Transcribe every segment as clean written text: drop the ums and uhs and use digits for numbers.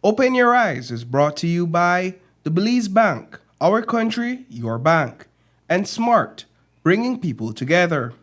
Open Your Eyes is brought to you by the Belize Bank, our country, your bank, and Smart, bringing people together.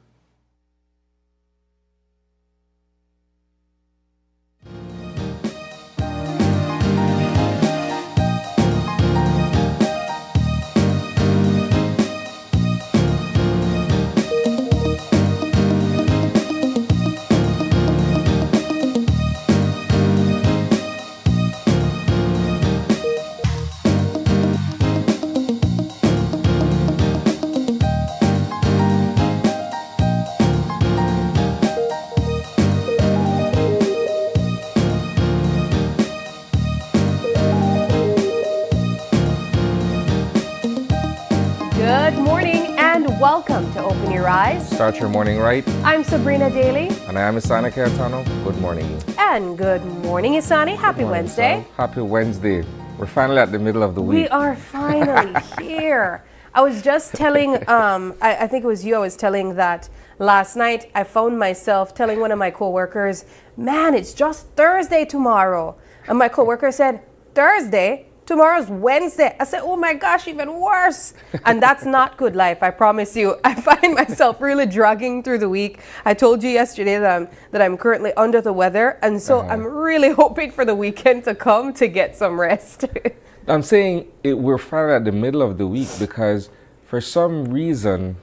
Good morning and welcome to Open Your Eyes. Start your morning right. I'm Sabrina Daly. And I am Isani Caetano. Good morning. And good morning, Isani. Happy Morning, Wednesday. Sam. Happy Wednesday. We're finally at the middle of the week. We are finally here. I was just telling, I think it was you, I was telling that last night I found myself telling one of my coworkers, man, it's just Thursday tomorrow. And my coworker said, Thursday? Tomorrow's Wednesday. I said, oh my gosh, even worse. And that's not good life, I promise you. I find myself really dragging through the week. I told you yesterday that I'm currently under the weather. And so I'm really hoping for the weekend to come to get some rest. I'm saying we're finally at the middle of the week because for some reason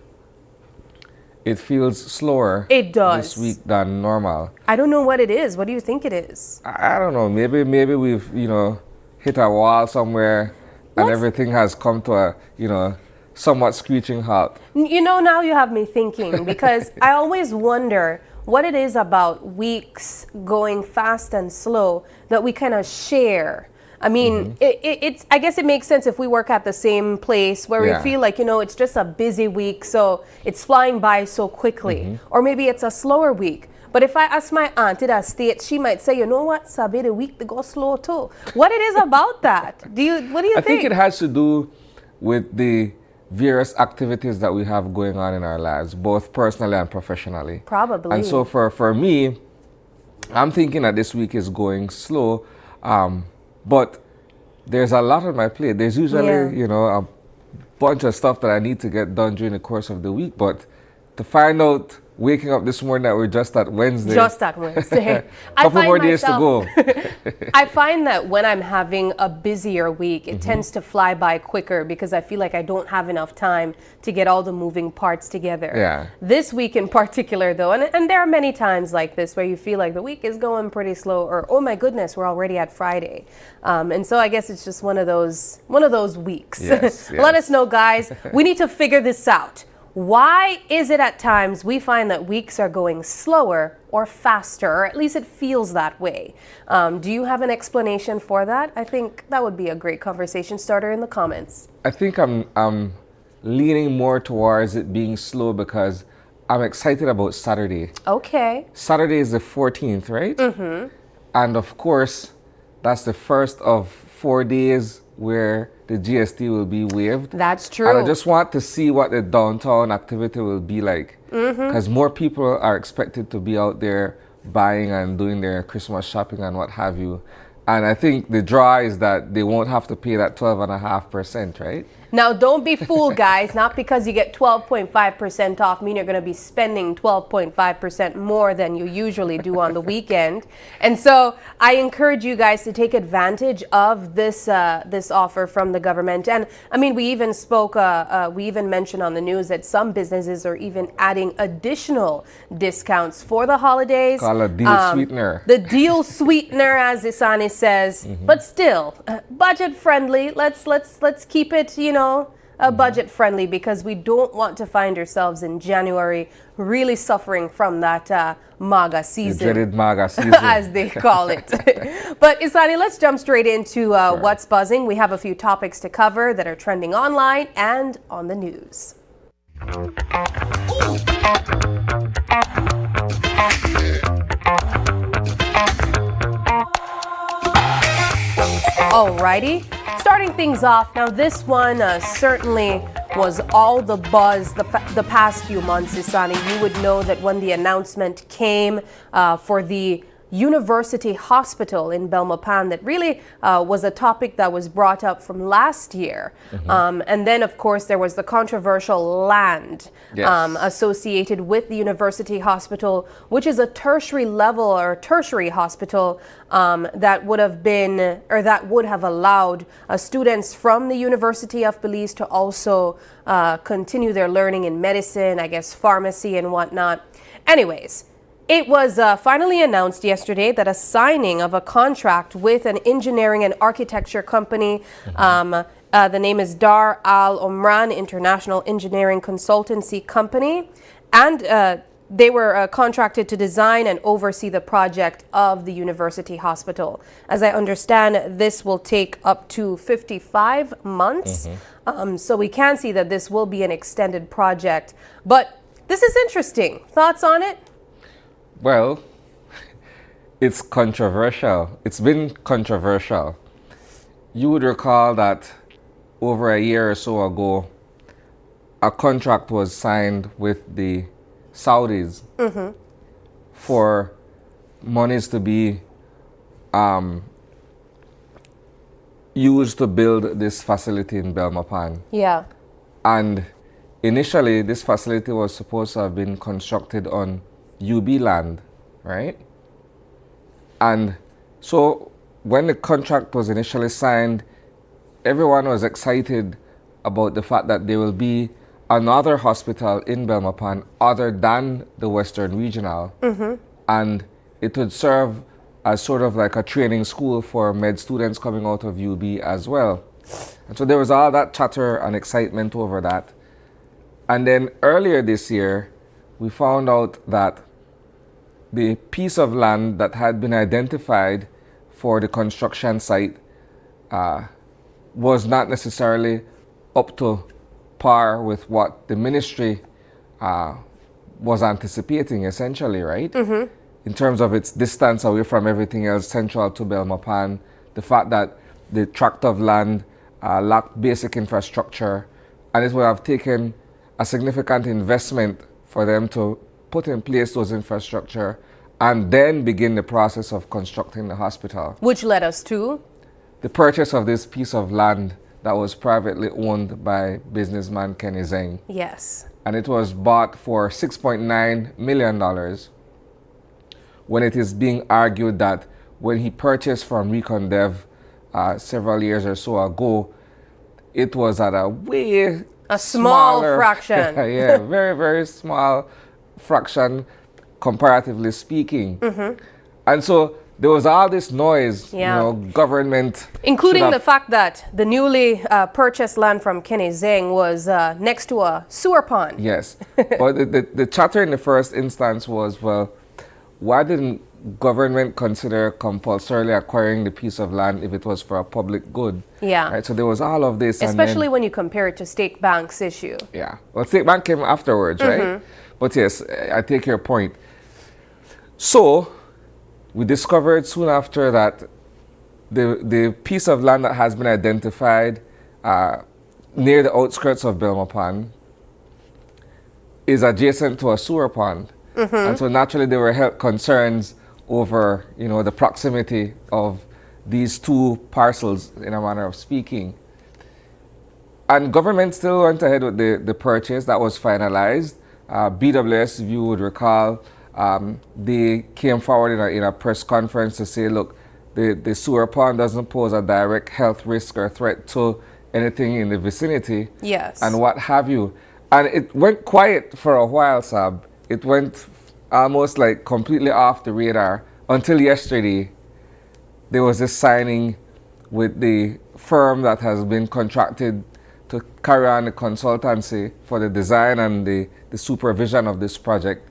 it feels slower It does. this week than normal. I don't know what it is. What do you think it is? I don't know. Maybe we've, hit a wall somewhere and everything has come to a, somewhat screeching halt. Now you have me thinking because I always wonder what it is about weeks going fast and slow that we kind of share. I mean, I guess it makes sense if we work at the same place where we feel like, it's just a busy week, so it's flying by so quickly. Or maybe it's a slower week. But if I ask my aunt in that state, she might say, you know what, Sabi, the week they go slow too. What it is about that? What do you think? I think it has to do with the various activities that we have going on in our lives, both personally and professionally. Probably. And so for me, I'm thinking that this week is going slow, but there's a lot on my plate. There's usually, a bunch of stuff that I need to get done during the course of the week, but to find out waking up this morning that we're just at Wednesday. Couple more days to go. I find that when I'm having a busier week, it tends to fly by quicker because I feel like I don't have enough time to get all the moving parts together. Yeah. This week in particular, though, and there are many times like this where you feel like the week is going pretty slow, or oh my goodness, we're already at Friday. And so I guess it's just one of those weeks. Yes, Let yes. us know, guys. We need to figure this out. Why is it at times we find that weeks are going slower or faster, or at least it feels that way? Do you have an explanation for that? I think that would be a great conversation starter in the comments. I think I'm leaning more towards it being slow because I'm excited about Saturday. Okay. Saturday is the 14th, right? Mm-hmm. And of course, that's the first of 4 days where the GST will be waived. That's true. And I just want to see what the downtown activity will be like. Because more people are expected to be out there buying and doing their Christmas shopping and what have you. And I think the draw is that they won't have to pay that 12.5%, right? Now, don't be fooled, guys. Not because you get 12.5% off mean you're going to be spending 12.5% more than you usually do on the weekend. And so I encourage you guys to take advantage of this offer from the government. And I mean, we even mentioned on the news that some businesses are even adding additional discounts for the holidays. Call a deal sweetener. The deal sweetener, as Isani says, but still budget friendly. Let's keep it, budget friendly, because we don't want to find ourselves in January really suffering from that MAGA season. The dreaded MAGA season. As they call it. But Isani, let's jump straight into what's buzzing. We have a few topics to cover that are trending online and on the news. Alrighty, starting things off. Now this one certainly was all the buzz the past few months, Isani. You would know that when the announcement came for the university hospital in Belmopan that really was a topic that was brought up from last year. And then, of course, there was the controversial land associated with the university hospital, which is a tertiary level or tertiary hospital that would have been, or that would have allowed students from the University of Belize to also continue their learning in medicine, I guess pharmacy and whatnot. Anyways, it was finally announced yesterday that a signing of a contract with an engineering and architecture company, the name is Dar Al Omran International Engineering Consultancy Company, and they were contracted to design and oversee the project of the university hospital. As I understand, this will take up to 55 months. So we can see that this will be an extended project. But this is interesting. Thoughts on it? Well, it's controversial. It's been controversial. You would recall that over a year or so ago, a contract was signed with the Saudis for monies to be used to build this facility in Belmopan. Yeah. And initially, this facility was supposed to have been constructed on UB land, right? And so when the contract was initially signed, everyone was excited about the fact that there will be another hospital in Belmopan other than the Western Regional. And it would serve as sort of like a training school for med students coming out of UB as well. And so there was all that chatter and excitement over that. And then earlier this year, we found out that the piece of land that had been identified for the construction site was not necessarily up to par with what the ministry was anticipating, essentially, right? In terms of its distance away from everything else central to Belmopan, the fact that the tract of land lacked basic infrastructure, and it would have taken a significant investment for them to put in place those infrastructure and then begin the process of constructing the hospital. Which led us to? The purchase of this piece of land that was privately owned by businessman Kenny Zeng. Yes. And it was bought for $6.9 million, when it is being argued that when he purchased from Recondev several years or so ago, it was at a way small smaller fraction. yeah, very, very small fraction, comparatively speaking. And so there was all this noise, you know, government. Including the fact that the newly purchased land from Kenny Zeng was next to a sewer pond. Yes. But the chatter in the first instance was, well, why didn't government consider compulsorily acquiring the piece of land if it was for a public good? Yeah. Right? So there was all of this. Especially and then, when you compare it to State Bank's issue. Yeah. Well, State Bank came afterwards, right? But yes, I take your point. So we discovered soon after that the piece of land that has been identified near the outskirts of Belmopan is adjacent to a sewer pond. And so naturally there were health concerns over, you know, the proximity of these two parcels, in a manner of speaking. And government still went ahead with the purchase that was finalized. BWS, if you would recall, they came forward in a press conference to say, look, the sewer pond doesn't pose a direct health risk or threat to anything in the vicinity. Yes. And what have you. And it went quiet for a while, Sab. It went almost like completely off the radar until yesterday. There was this signing with the firm that has been contracted to carry on the consultancy for the design and the supervision of this project,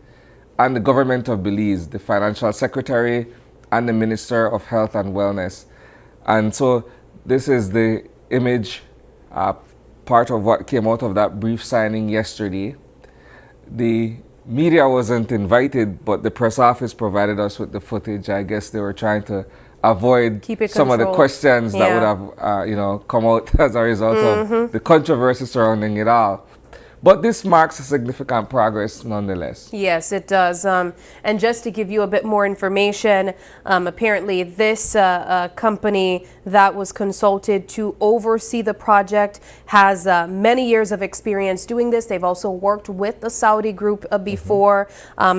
and the government of Belize, the financial secretary and the minister of health and wellness. And so this is the image, part of what came out of that brief signing yesterday. The media wasn't invited, but the press office provided us with the footage. I guess they were trying to avoid some of the questions that would have, you know, come out as a result of the controversy surrounding it all. But this marks a significant progress nonetheless. Yes, it does. And just to give you a bit more information, apparently this company that was consulted to oversee the project has many years of experience doing this. They've also worked with the Saudi group before.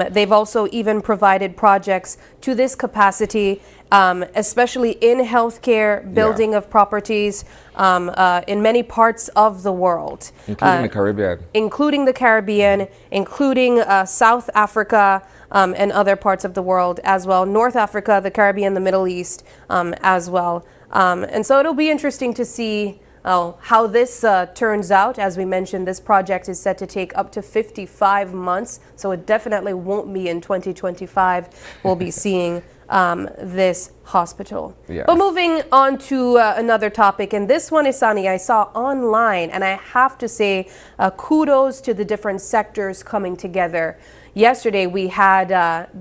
They've also even provided projects to this capacity, especially in healthcare, building of properties in many parts of the world. Including the Caribbean. Including the Caribbean, including South Africa and other parts of the world as well. North Africa, the Caribbean, the Middle East as well. And so it'll be interesting to see how this turns out. As we mentioned, this project is set to take up to 55 months, so it definitely won't be in 2025 we'll be seeing this hospital. Yeah. But moving on to another topic, and this one is Sani, I saw online, and I have to say kudos to the different sectors coming together. Yesterday we had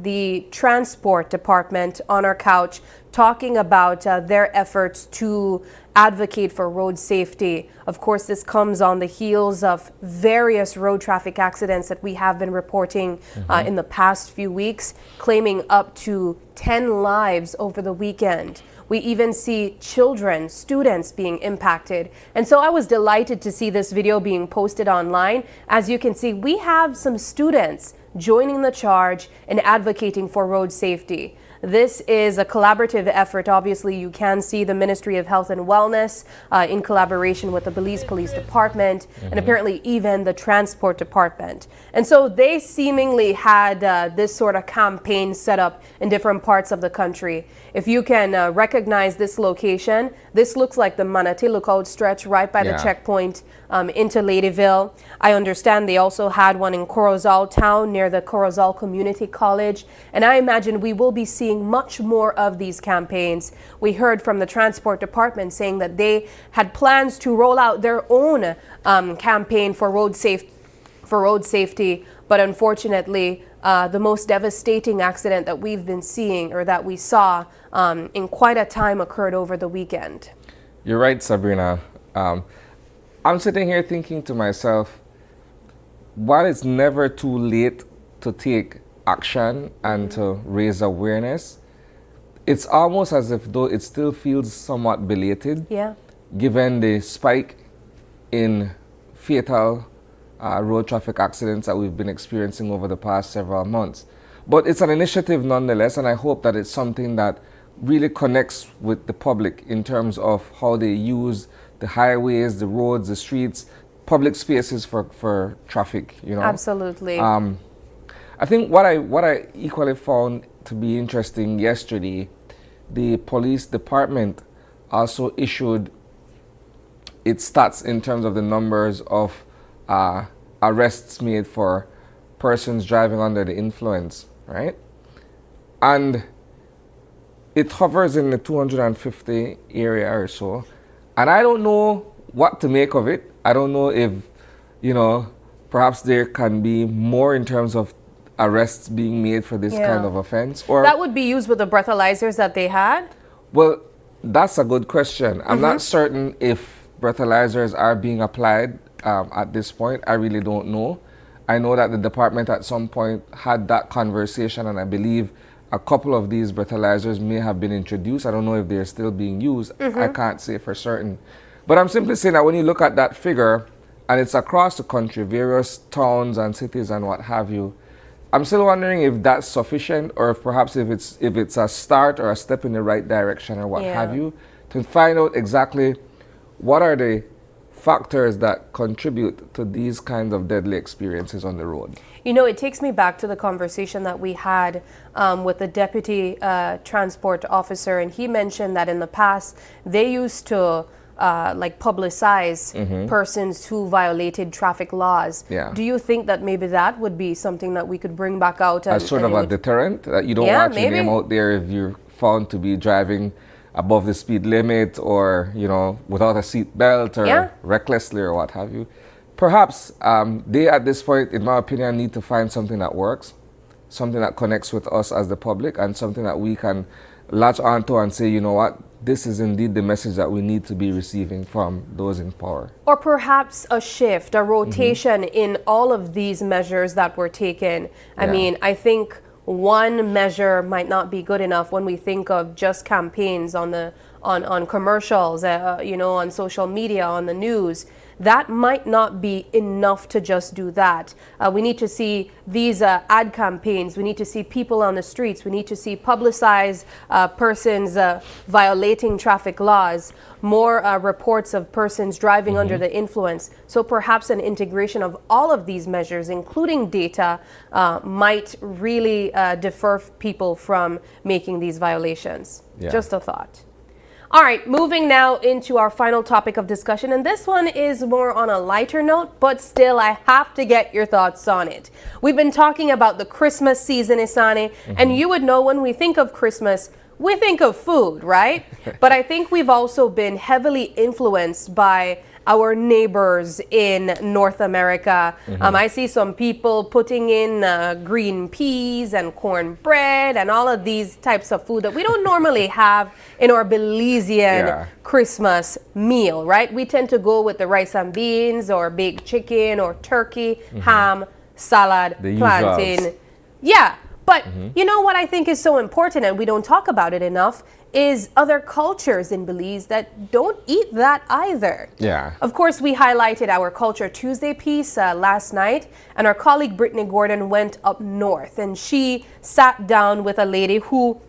the transport department on our couch talking about their efforts to advocate for road safety. Of course, this comes on the heels of various road traffic accidents that we have been reporting in the past few weeks, claiming up to 10 lives over the weekend. We even see children, students being impacted. And so I was delighted to see this video being posted online. As you can see, we have some students joining the charge and advocating for road safety. This is a collaborative effort. Obviously, you can see the Ministry of Health and Wellness in collaboration with the Belize Police Department and apparently even the Transport Department. And so they seemingly had this sort of campaign set up in different parts of the country. If you can recognize this location, this looks like the Manatee Lookout stretch right by the checkpoint into Ladyville. I understand they also had one in Corozal Town near the Corozal Community College. And I imagine we will be seeing much more of these campaigns. We heard from the Transport Department saying that they had plans to roll out their own campaign for road safety. But unfortunately, the most devastating accident that we've been seeing, or that we saw in quite a time, occurred over the weekend. You're right, Sabrina. I'm sitting here thinking to myself, while it's never too late to take action and to raise awareness, it's almost as if though it still feels somewhat belated, given the spike in fatal road traffic accidents that we've been experiencing over the past several months. But it's an initiative nonetheless, and I hope that it's something that really connects with the public in terms of how they use the highways, the roads, the streets, public spaces for traffic, you know. Absolutely. I think what I equally found to be interesting yesterday, the police department also issued its stats in terms of the numbers of arrests made for persons driving under the influence, right? And it hovers in the 250 area or so. And I don't know what to make of it. I don't know if, you know, perhaps there can be more in terms of arrests being made for this kind of offense. Or that would be used with the breathalyzers that they had? Well, that's a good question. I'm not certain if breathalyzers are being applied at this point. I really don't know. I know that the department at some point had that conversation, and I believe a couple of these breathalyzers may have been introduced. I don't know if they're still being used. I can't say for certain. But I'm simply saying that when you look at that figure, and it's across the country, various towns and cities and what have you, I'm still wondering if that's sufficient, or if perhaps if it's a start or a step in the right direction or what have you, to find out exactly what are the factors that contribute to these kinds of deadly experiences on the road. You know, it takes me back to the conversation that we had with the deputy transport officer, and he mentioned that in the past they used to like publicize persons who violated traffic laws. Do you think that maybe that would be something that we could bring back out as sort of a deterrent, that you don't want your name out there if you're found to be driving above the speed limit, or, you know, without a seat belt, or recklessly, or what have you? Perhaps they, at this point, in my opinion, need to find something that works, something that connects with us as the public, and something that we can latch onto and say, you know what, this is indeed the message that we need to be receiving from those in power. Or perhaps a shift, a rotation in all of these measures that were taken. I mean, I think one measure might not be good enough when we think of just campaigns on commercials, you know, on social media, on the news. That might not be enough to just do that. We need to see these ad campaigns. We need to see people on the streets. We need to see publicized persons violating traffic laws, more reports of persons driving under the influence. So perhaps an integration of all of these measures, including data, might really deter people from making these violations. Yeah. Just a thought. All right, moving now into our final topic of discussion, and this one is more on a lighter note, but still I have to get your thoughts on it. We've been talking about the Christmas season, Isani, and you would know when we think of Christmas, we think of food, right? But I think we've also been heavily influenced by our neighbors in North America. I see some people putting in green peas and cornbread and all of these types of food that we don't normally have in our Belizean Christmas meal, right? We tend to go with the rice and beans or baked chicken or turkey, ham, salad, plantain. Yeah, but you know what I think is so important, and we don't talk about it enough, is other cultures in Belize that don't eat that either. Yeah. Of course, we highlighted our Culture Tuesday piece last night, and our colleague Brittany Gordon went up north, and she sat down with a lady who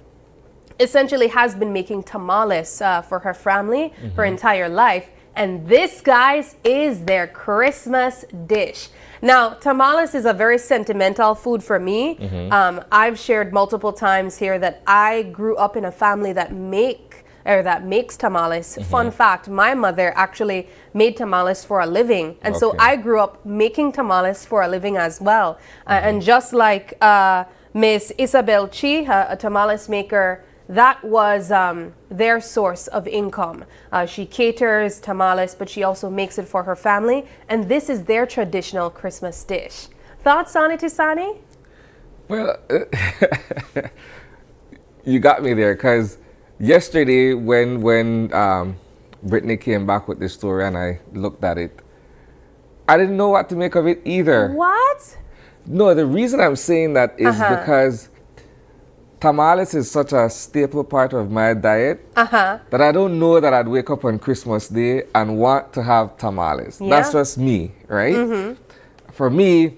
essentially has been making tamales for her family her entire life. And this, guys, is their Christmas dish. Now, tamales is a very sentimental food for me. I've shared multiple times here that I grew up in a family that makes tamales. Fun fact, my mother actually made tamales for a living. And so I grew up making tamales for a living as well. And just like Miss Isabel Chi, a tamales maker, that was their source of income. She caters tamales, but she also makes it for her family. And this is their traditional Christmas dish. Thoughts on it, Isani? Well, you got me there, because yesterday when Brittany came back with this story and I looked at it, I didn't know what to make of it either. What? No, the reason I'm saying that is because tamales is such a staple part of my diet that I don't know that I'd wake up on Christmas Day and want to have tamales. Yeah. That's just me, right? For me,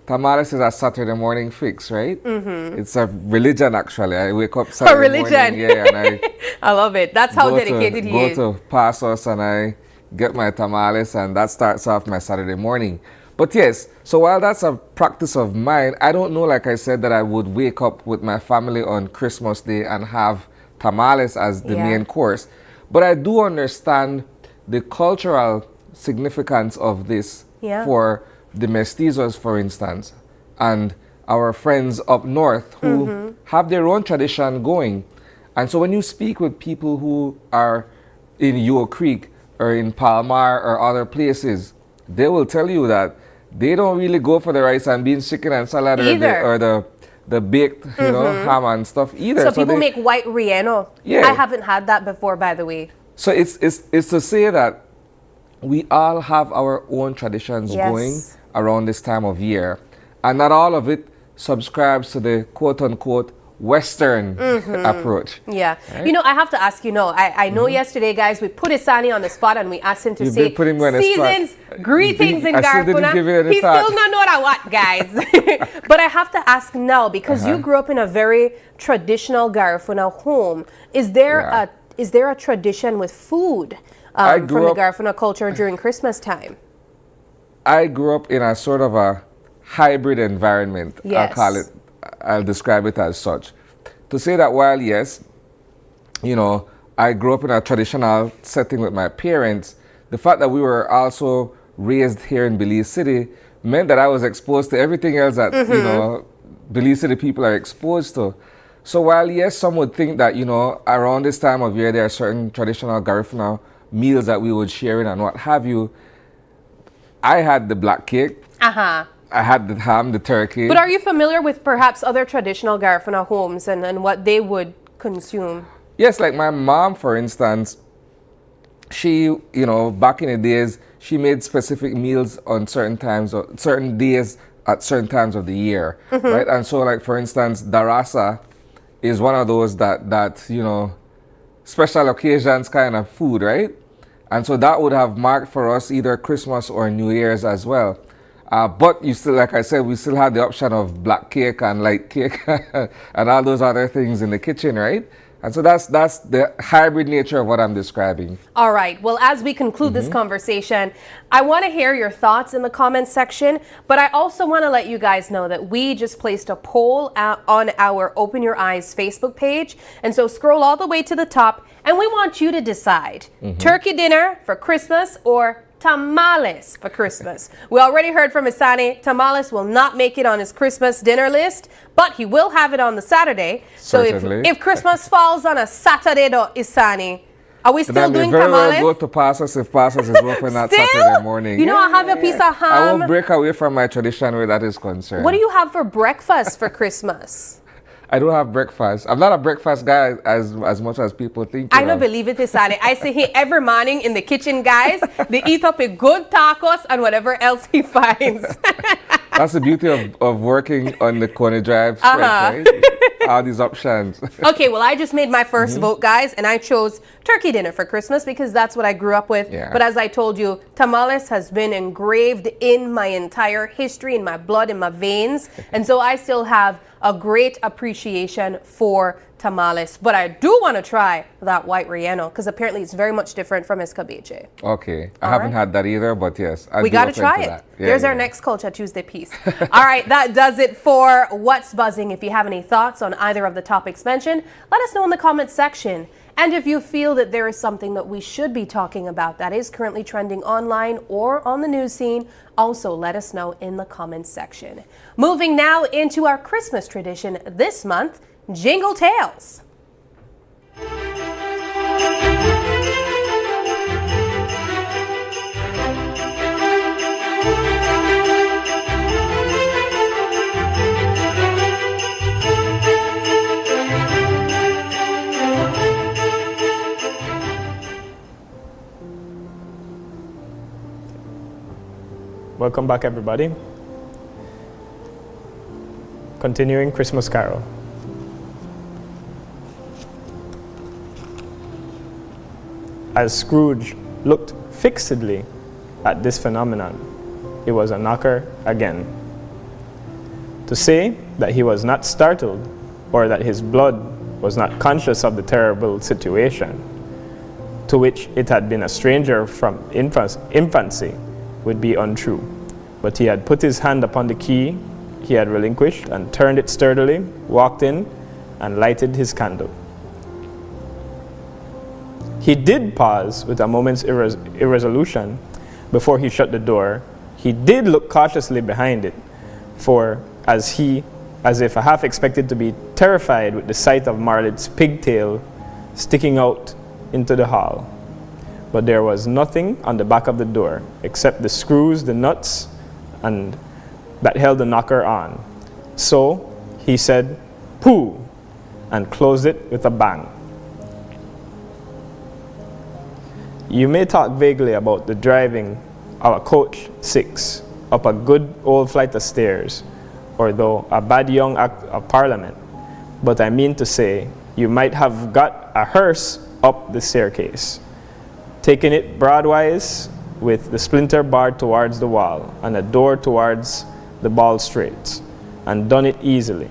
tamales is a Saturday morning fix, right? It's a religion, actually. I wake up Saturday morning, and I love it. That's how dedicated he is. Go to Pasos and I get my tamales, and that starts off my Saturday morning. But yes, so while that's a practice of mine, I don't know, like I said, that I would wake up with my family on Christmas Day and have tamales as the main course. But I do understand the cultural significance of this for the mestizos, for instance, and our friends up north who have their own tradition going. And so when you speak with people who are in Yule Creek or in Palmar or other places, they will tell you that they don't really go for the rice and beans, chicken and salad or the baked, you know, ham and stuff either. So people make white relleno. I haven't had that before, by the way. So it's to say that we all have our own traditions going around this time of year, and not all of it subscribes to the quote-unquote Western approach. Yeah. Right? You know, I have to ask, you know, I know yesterday, guys, we put Isani on the spot and we asked him to say seasons, greetings in Garifuna. He still not know what I want, guys. But I have to ask now, because you grew up in a very traditional Garifuna home. Is there a tradition with food from the Garifuna culture during Christmas time? I grew up in a sort of a hybrid environment, I'll describe it as such. To say that while, yes, you know, I grew up in a traditional setting with my parents, the fact that we were also raised here in Belize City meant that I was exposed to everything else that, you know, Belize City people are exposed to. So while, yes, some would think that, you know, around this time of year, there are certain traditional Garifuna meals that we would share in and what have you, I had the black cake. I had the ham, the turkey. But are you familiar with perhaps other traditional Garifuna homes and what they would consume? Yes, like my mom, for instance, she, back in the days, she made specific meals on certain times or certain days at certain times of the year, right? And so, like, for instance, darasa is one of those that special occasions kind of food, right? And so that would have marked for us either Christmas or New Year's as well. But you still, like I said, we still had the option of black cake and light cake and all those other things in the kitchen, right? And so that's the hybrid nature of what I'm describing. All right. Well, as we conclude this conversation, I want to hear your thoughts in the comments section, but I also want to let you guys know that we just placed a poll on our Open Your Eyes Facebook page. And so scroll all the way to the top, and we want you to decide turkey dinner for Christmas or tamales for Christmas. We already heard from Isani. Tamales will not make it on his Christmas dinner list, but he will have it on the Saturday. Certainly. So if Christmas falls on a Saturday, though, Isani, are we still doing very tamales? Well go to Passos if Passos is open that Saturday morning. You know, I'll have a piece of ham. I won't break away from my tradition where that is concerned. What do you have for breakfast for Christmas? I don't have breakfast. I'm not a breakfast guy as much as people think. I don't believe it, Isani. I see him every morning in the kitchen, guys. They eat up a good tacos and whatever else he finds. That's the beauty of working on the Coney Drive stretch, right? All these options. Okay, well, I just made my first vote, guys, and I chose turkey dinner for Christmas because that's what I grew up with. Yeah. But as I told you, tamales has been engraved in my entire history, in my blood, in my veins. And so I still have a great appreciation for tamales. But I do want to try that white relleno because apparently it's very much different from escabeche. Okay. I haven't had that either, but yes. We got to try it. There's our next Culture Tuesday piece. All right, that does it for What's Buzzing. If you have any thoughts on either of the topics mentioned, let us know in the comments section. And if you feel that there is something that we should be talking about that is currently trending online or on the news scene, also let us know in the comments section. Moving now into our Christmas tradition this month, Jingle Tales. Welcome back, everybody. Continuing Christmas Carol. As Scrooge looked fixedly at this phenomenon, it was a knocker again. To say that he was not startled or that his blood was not conscious of the terrible situation, to which it had been a stranger from infancy, would be untrue. But he had put his hand upon the key he had relinquished and turned it sturdily, walked in, and lighted his candle. He did pause with a moment's irresolution before he shut the door. He did look cautiously behind it, for as if half expected to be terrified with the sight of Marlit's pigtail sticking out into the hall. But there was nothing on the back of the door except the screws, the nuts, and that held the knocker on. So he said, "Pooh," and closed it with a bang. You may talk vaguely about the driving of a coach 6 up a good old flight of stairs, or though a bad young act of parliament, but I mean to say you might have got a hearse up the staircase, taking it broadwise with the splinter bar towards the wall and a door towards the balustrades, and done it easily.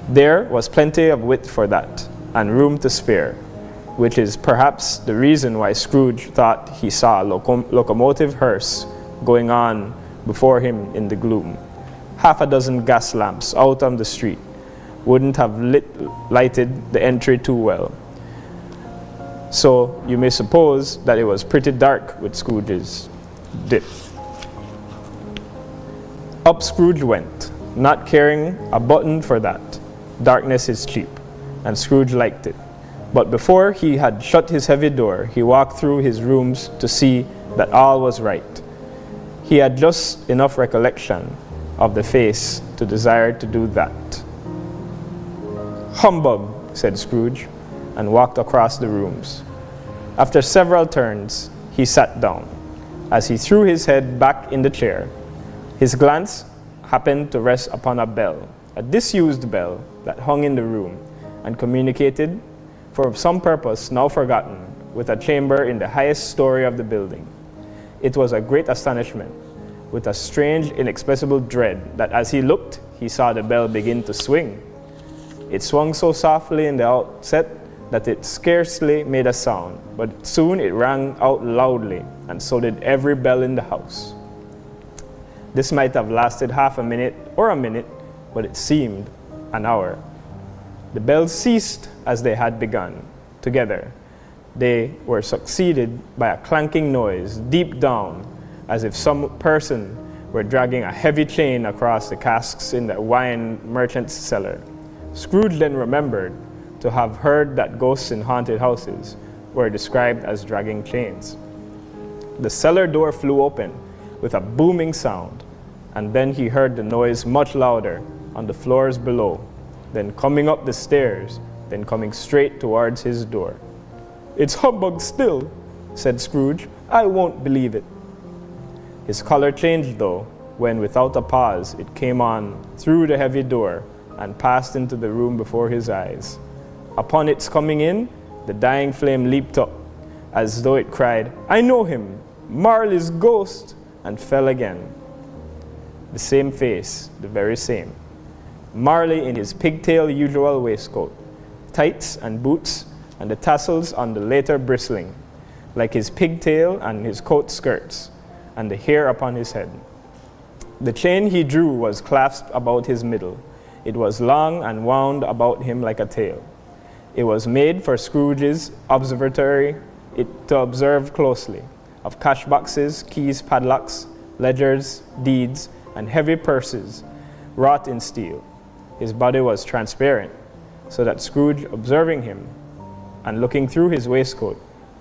There was plenty of width for that, and room to spare, which is perhaps the reason why Scrooge thought he saw a locomotive hearse going on before him in the gloom. Half a dozen gas lamps out on the street wouldn't have lighted the entry too well. So you may suppose that it was pretty dark with Scrooge's dip. Up Scrooge went, not caring a button for that. Darkness is cheap, and Scrooge liked it. But before he had shut his heavy door, he walked through his rooms to see that all was right. He had just enough recollection of the face to desire to do that. "Humbug," said Scrooge, and walked across the rooms. After several turns, he sat down. As he threw his head back in the chair, his glance happened to rest upon a bell, a disused bell that hung in the room and communicated, for some purpose now forgotten, with a chamber in the highest story of the building. It was a great astonishment, with a strange, inexpressible dread, that as he looked, he saw the bell begin to swing. It swung so softly in the outset that it scarcely made a sound, but soon it rang out loudly, and so did every bell in the house. This might have lasted half a minute or a minute, but it seemed an hour. The bells ceased as they had begun. Together, they were succeeded by a clanking noise deep down, as if some person were dragging a heavy chain across the casks in the wine merchant's cellar. Scrooge then remembered to have heard that ghosts in haunted houses were described as dragging chains. The cellar door flew open with a booming sound, and then he heard the noise much louder on the floors below, then coming up the stairs, then coming straight towards his door. "It's humbug still," said Scrooge. "I won't believe it." His color changed, though, when without a pause it came on through the heavy door and passed into the room before his eyes. Upon its coming in, the dying flame leaped up, as though it cried, "I know him, Marley's ghost," and fell again. The same face, the very same. Marley in his pigtail usual waistcoat, tights and boots, and the tassels on the later bristling, like his pigtail and his coat skirts, and the hair upon his head. The chain he drew was clasped about his middle. It was long and wound about him like a tail. It was made for Scrooge's observatory to observe closely, of cash boxes, keys, padlocks, ledgers, deeds, and heavy purses wrought in steel. His body was transparent, so that Scrooge, observing him and looking through his waistcoat,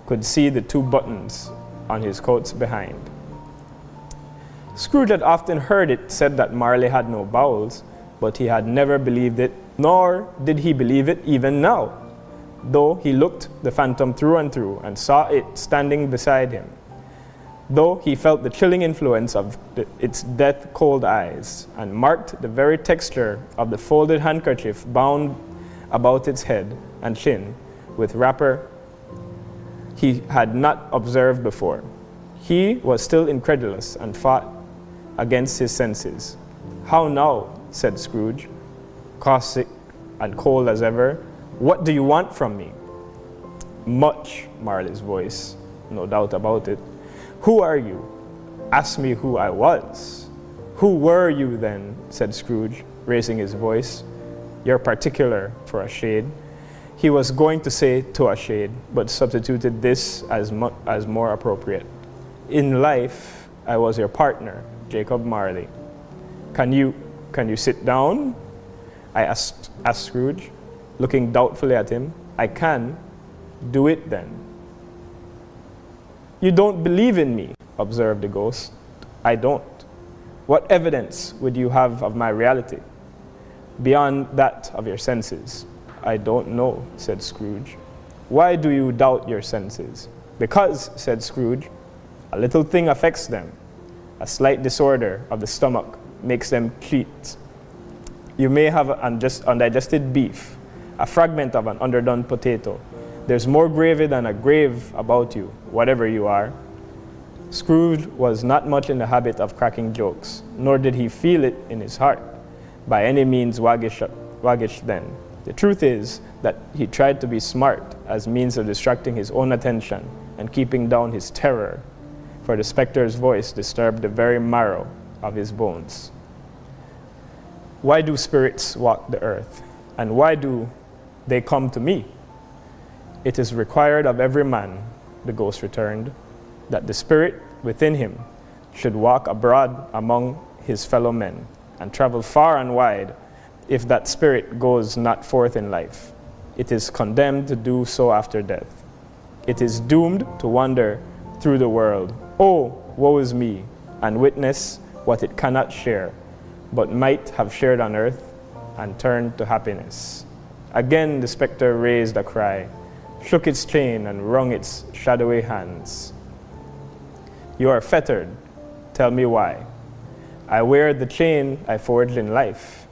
could see the two buttons on his coats behind. Scrooge had often heard it said that Marley had no bowels, but he had never believed it, nor did he believe it even now, though he looked the phantom through and through and saw it standing beside him, though he felt the chilling influence of its death-cold eyes, and marked the very texture of the folded handkerchief bound about its head and chin with wrapper he had not observed before. He was still incredulous and fought against his senses. "How now?" said Scrooge, caustic and cold as ever. "What do you want from me?" "Much," Marley's voice, no doubt about it. "Who are you?" "Ask me who I was." "Who were you then?" said Scrooge, raising his voice. "You're particular for a shade." He was going to say "to a shade," but substituted this as more appropriate. "In life, I was your partner, Jacob Marley." Can you sit down?" I asked Scrooge, looking doubtfully at him. "I can." "Do it then." "You don't believe in me," observed the ghost. "I don't." "What evidence would you have of my reality, beyond that of your senses?" "I don't know," said Scrooge. "Why do you doubt your senses?" "Because," said Scrooge, "a little thing affects them. A slight disorder of the stomach makes them cheat. You may have undigested beef, a fragment of an underdone potato. There's more gravy than a grave about you, whatever you are." Scrooge was not much in the habit of cracking jokes, nor did he feel it in his heart, by any means waggish then. The truth is that he tried to be smart as means of distracting his own attention and keeping down his terror, for the specter's voice disturbed the very marrow of his bones. "Why do spirits walk the earth, and why do they come to me?" "It is required of every man," the ghost returned, "that the spirit within him should walk abroad among his fellow men, and travel far and wide. If that spirit goes not forth in life, it is condemned to do so after death. It is doomed to wander through the world, oh, woe is me, and witness what it cannot share, but might have shared on earth and turn to happiness." Again the spectre raised a cry, shook its chain and wrung its shadowy hands. You are fettered, tell me why. I wear the chain I forged in life.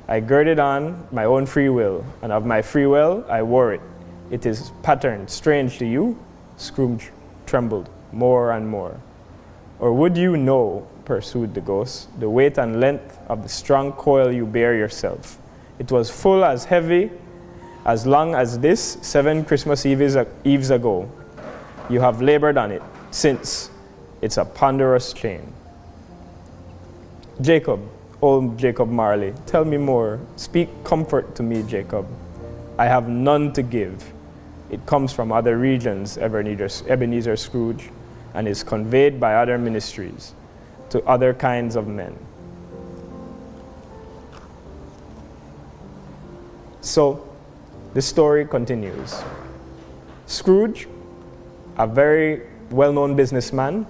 I girded on my own free will, and of my free will I wore it. It is patterned strange to you? Scrooge trembled more and more. Or would you know, pursued the ghost, the weight and length of the strong coil you bear yourself? It was full as heavy, as long as this 7 Christmas Eves ago. You have labored on it since. It's a ponderous chain. Jacob, old Jacob Marley, tell me more. Speak comfort to me, Jacob. I have none to give. It comes from other regions, Ebenezer Scrooge, and is conveyed by other ministries to other kinds of men. So, the story continues. Scrooge, a very well-known businessman,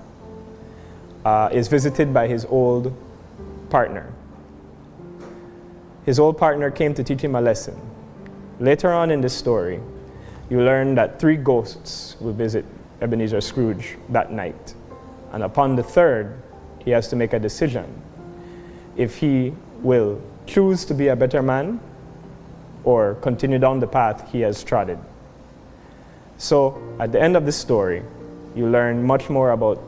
is visited by his old partner. His old partner came to teach him a lesson. Later on in the story, you learn that 3 ghosts will visit Ebenezer Scrooge that night. And upon the 3rd, he has to make a decision if he will choose to be a better man or continue down the path he has trodden. So, at the end of the story, you learn much more about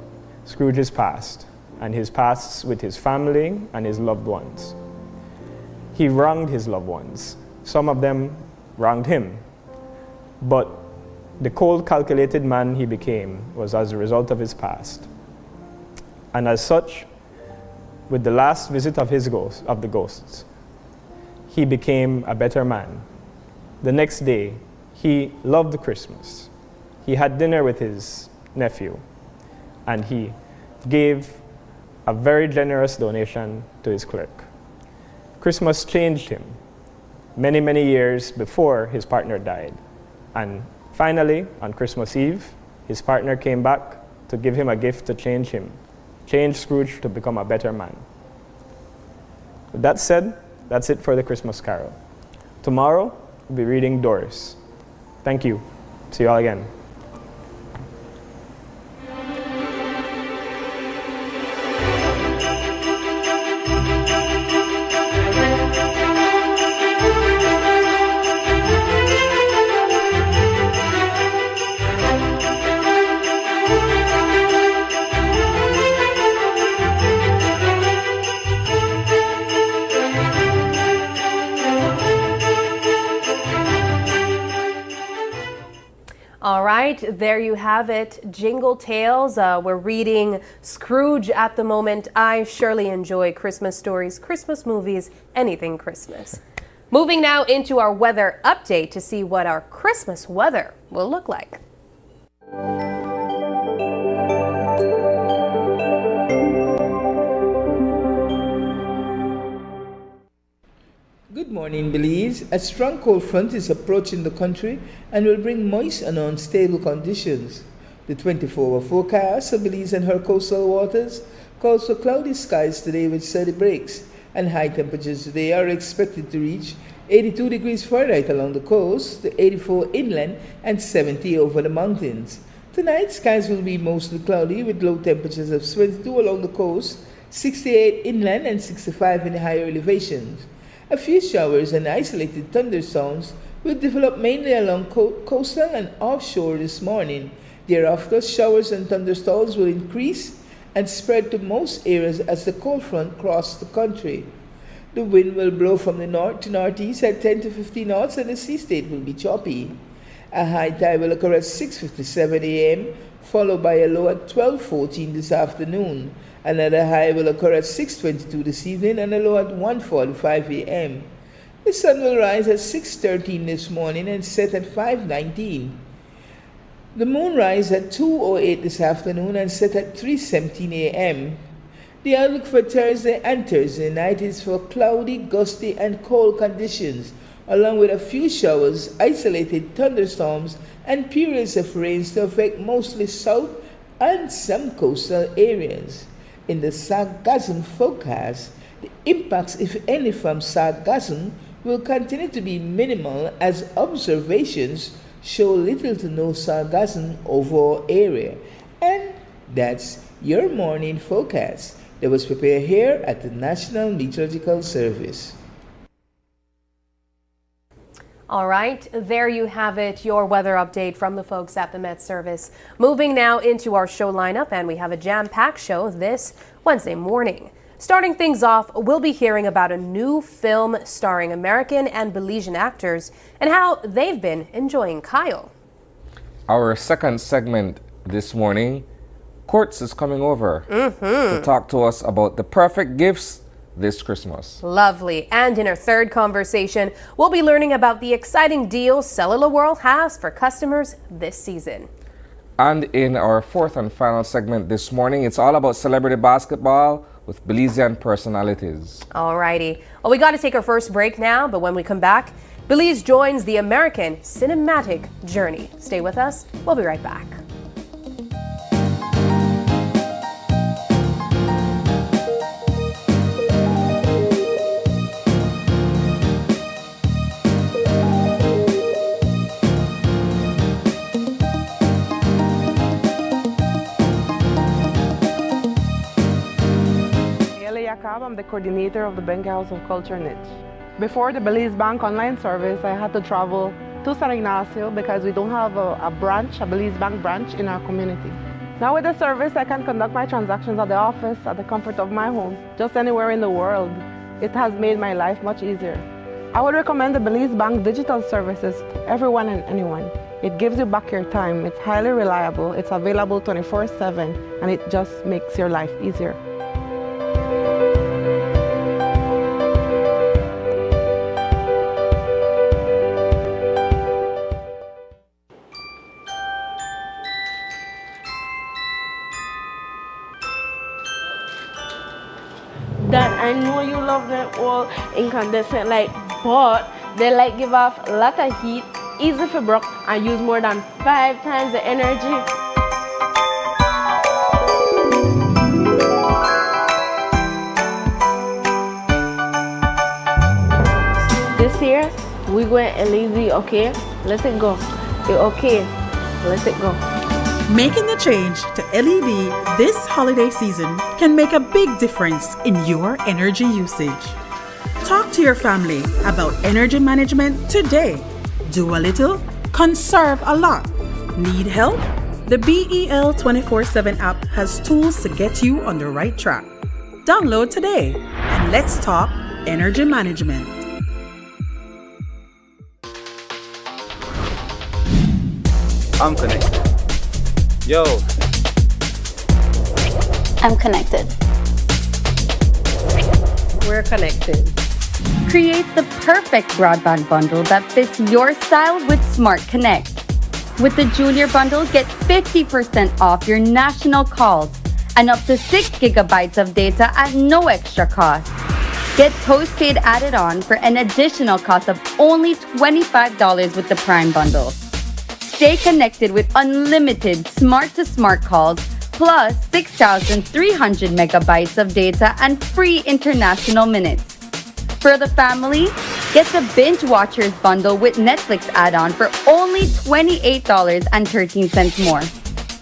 Scrooge's past and his pasts with his family and his loved ones. He wronged his loved ones. Some of them wronged him. But the cold, calculated man he became was as a result of his past. And as such, with the last visit of the ghosts, he became a better man. The next day, he loved Christmas. He had dinner with his nephew, and he gave a very generous donation to his clerk. Christmas changed him many, many years before his partner died. And finally, on Christmas Eve, his partner came back to give him a gift to change Scrooge to become a better man. With that said, that's it for the Christmas Carol. Tomorrow, we'll be reading Doris. Thank you. See you all again. All right, there you have it. Jingle Tales. We're reading Scrooge at the moment. I surely enjoy Christmas stories, Christmas movies, anything Christmas. Moving now into our weather update to see what our Christmas weather will look like. Good morning, Belize. A strong cold front is approaching the country and will bring moist and unstable conditions. The 24-hour forecast of Belize and her coastal waters calls for cloudy skies today with steady breaks, and high temperatures today are expected to reach 82 degrees Fahrenheit along the coast, to 84 inland, and 70 over the mountains. Tonight, skies will be mostly cloudy with low temperatures of 22 along the coast, 68 inland, and 65 in the higher elevations. A few showers and isolated thunderstorms will develop mainly along coastal and offshore this morning. Thereafter, showers and thunderstorms will increase and spread to most areas as the cold front crosses the country. The wind will blow from the north to northeast at 10 to 15 knots, and the sea state will be choppy. A high tide will occur at 6:57 a.m., followed by a low at 12:14 this afternoon. Another high will occur at 6:22 this evening and a low at 1:45 a.m. The sun will rise at 6:13 this morning and set at 5:19. The moon rises at 2:08 this afternoon and set at 3:17 a.m. The outlook for Thursday and Thursday night is for cloudy, gusty, and cold conditions, along with a few showers, isolated thunderstorms, and periods of rains to affect mostly south and some coastal areas. In the sargassum forecast, the impacts, if any, from sargassum will continue to be minimal as observations show little to no sargassum over our area. And that's your morning forecast that was prepared here at the National Meteorological Service. All right, there you have it, your weather update from the folks at the Met Service. Moving now into our show lineup, and we have a jam-packed show this Wednesday morning. Starting things off, we'll be hearing about a new film starring American and Belizean actors and how they've been enjoying Kyle. Our second segment this morning, Courts is coming over to talk to us about the perfect gifts this Christmas. Lovely. And in our third conversation, we'll be learning about the exciting deals Cellular World has for customers this season. And in our fourth and final segment this morning, it's all about celebrity basketball with Belizean personalities. Alrighty. Well, we got to take our first break now, but when we come back, Belize joins the American cinematic journey. Stay with us. We'll be right back. I'm the coordinator of the Benga House of Culture niche. Before the Belize Bank online service, I had to travel to San Ignacio because we don't have a Belize Bank branch in our community. Now with the service, I can conduct my transactions at the office, at the comfort of my home, just anywhere in the world. It has made my life much easier. I would recommend the Belize Bank digital services to everyone and anyone. It gives you back your time, it's highly reliable, it's available 24/7, and it just makes your life easier. That I know you love them all incandescent light, but they like give off a lot of heat, easy for broke, and use more than 5 times the energy. This here, we going LED, okay? Let it go. Okay, let it go. Making the change to LED this holiday season can make a big difference in your energy usage. Talk to your family about energy management today. Do a little, conserve a lot. Need help? The BEL 24/7 app has tools to get you on the right track. Download today and let's talk energy management. I'm connected. Yo. I'm connected. We're connected. Create the perfect broadband bundle that fits your style with Smart Connect. With the Junior Bundle, get 50% off your national calls and up to 6 gigabytes of data at no extra cost. Get postpaid added on for an additional cost of only $25 with the Prime Bundle. Stay connected with unlimited smart-to-smart calls, plus 6,300 megabytes of data and free international minutes. For the family, get the Binge Watchers bundle with Netflix add-on for only $28.13 more.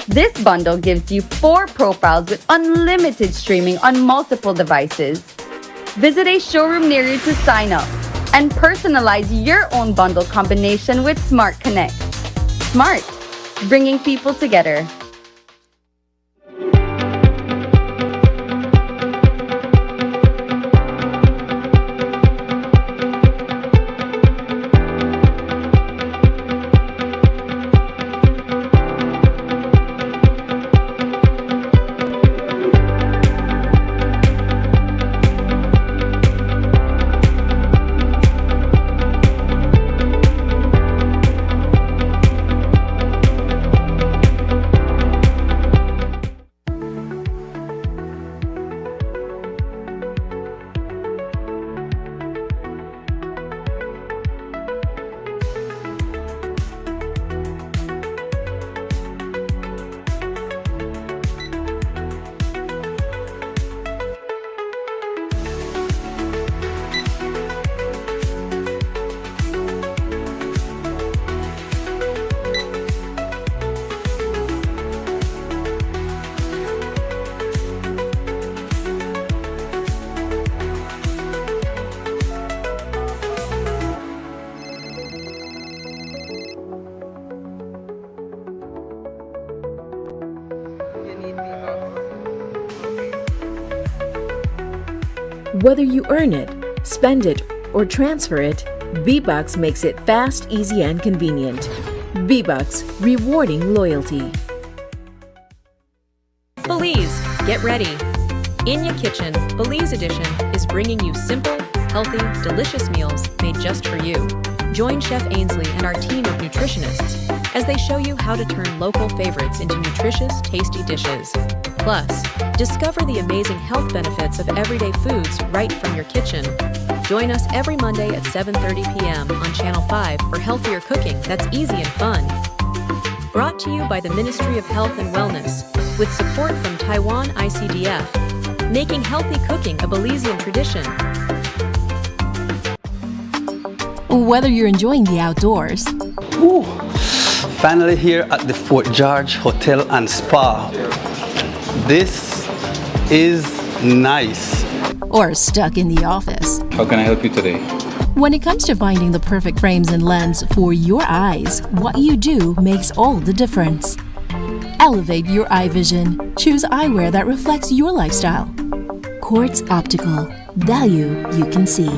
This bundle gives you 4 profiles with unlimited streaming on multiple devices. Visit a showroom near you to sign up and personalize your own bundle combination with Smart Connect. Smart, bringing people together. Whether you earn it, spend it, or transfer it, B-Bucks makes it fast, easy, and convenient. B-Bucks, rewarding loyalty. Belize, get ready. In Your Kitchen, Belize Edition is bringing you simple, healthy, delicious meals made just for you. Join Chef Ainsley and our team of nutritionists as they show you how to turn local favorites into nutritious, tasty dishes. Plus, discover the amazing health benefits of everyday foods right from your kitchen. Join us every Monday at 7:30 p.m. on Channel 5 for healthier cooking that's easy and fun. Brought to you by the Ministry of Health and Wellness, with support from Taiwan ICDF, making healthy cooking a Belizean tradition. Whether you're enjoying the outdoors, Ooh, finally here at the Fort George Hotel and Spa. This is nice. or stuck in the office. How can I help you today? When it comes to finding the perfect frames and lens for your eyes, what you do makes all the difference. Elevate your eye vision. Choose eyewear that reflects your lifestyle. Quartz Optical. Value you can see.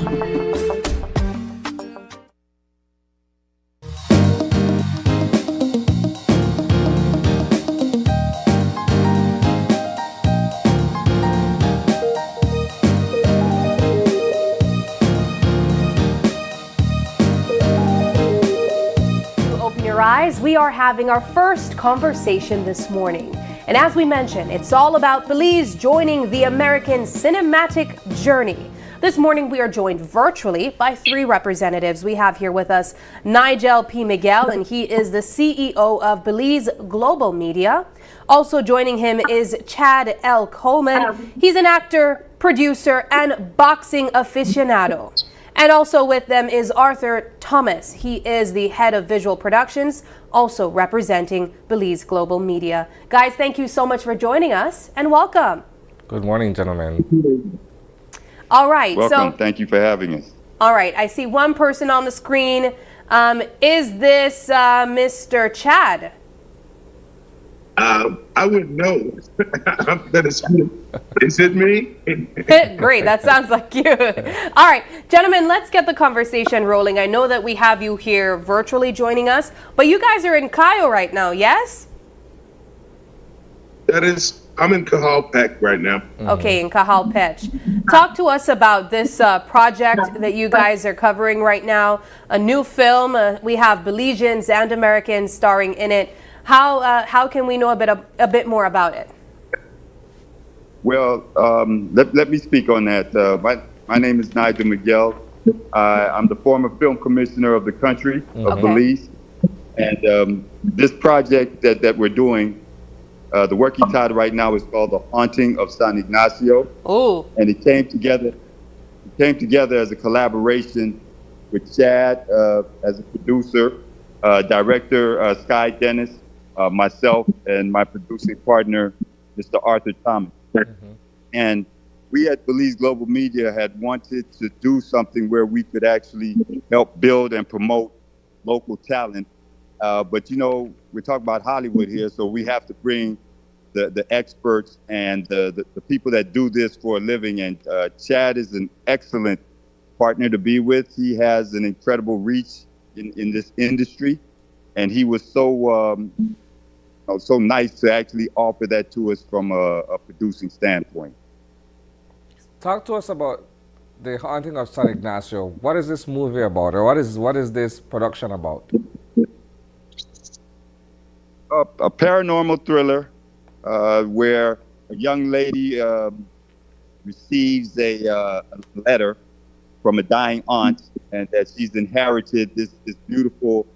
We are having our first conversation this morning. And as we mentioned, it's all about Belize joining the American cinematic journey. This morning, we are joined virtually by three representatives. We have here with us Nigel P. Miguel, and he is the CEO of Belize Global Media. Also joining him is Chad L. Coleman. He's an actor, producer, and boxing aficionado. And also with them is Arthur Thomas. He is the head of visual productions, also representing Belize Global Media. Guys, thank you so much for joining us and welcome. Good morning, gentlemen. All right. Welcome. Thank you for having us. All right. I see one person on the screen. Is this Mr. Chad? I wouldn't know. Is it me? Great. That sounds like you. All right, gentlemen, let's get the conversation rolling. I know that we have you here virtually joining us, but you guys are in Cayo right now, yes? I'm in Cajalpec right now. Okay, in Cajalpec. Talk to us about this project that you guys are covering right now. A new film. We have Belizeans and Americans starring in it. How can we know a bit more about it? Well, let me speak on that. My name is Nigel Miguel. I'm the former film commissioner of the country of Belize. And this project that we're doing, the working title right now is called The Haunting of San Ignacio. Oh. And it came together as a collaboration with Chad as a producer, director Sky Dennis, myself, and my producing partner, Mr. Arthur Thomas. And we at Belize Global Media had wanted to do something where we could actually help build and promote local talent. But, you know, we're talking about Hollywood here, so we have to bring the experts and the people that do this for a living. And Chad is an excellent partner to be with. He has an incredible reach in this industry. And he was so nice to actually offer that to us from a producing standpoint. Talk to us about The Haunting of San Ignacio. What is this movie about, or what is this production about? A paranormal thriller where a young lady receives a letter from a dying aunt, and that she's inherited this beautiful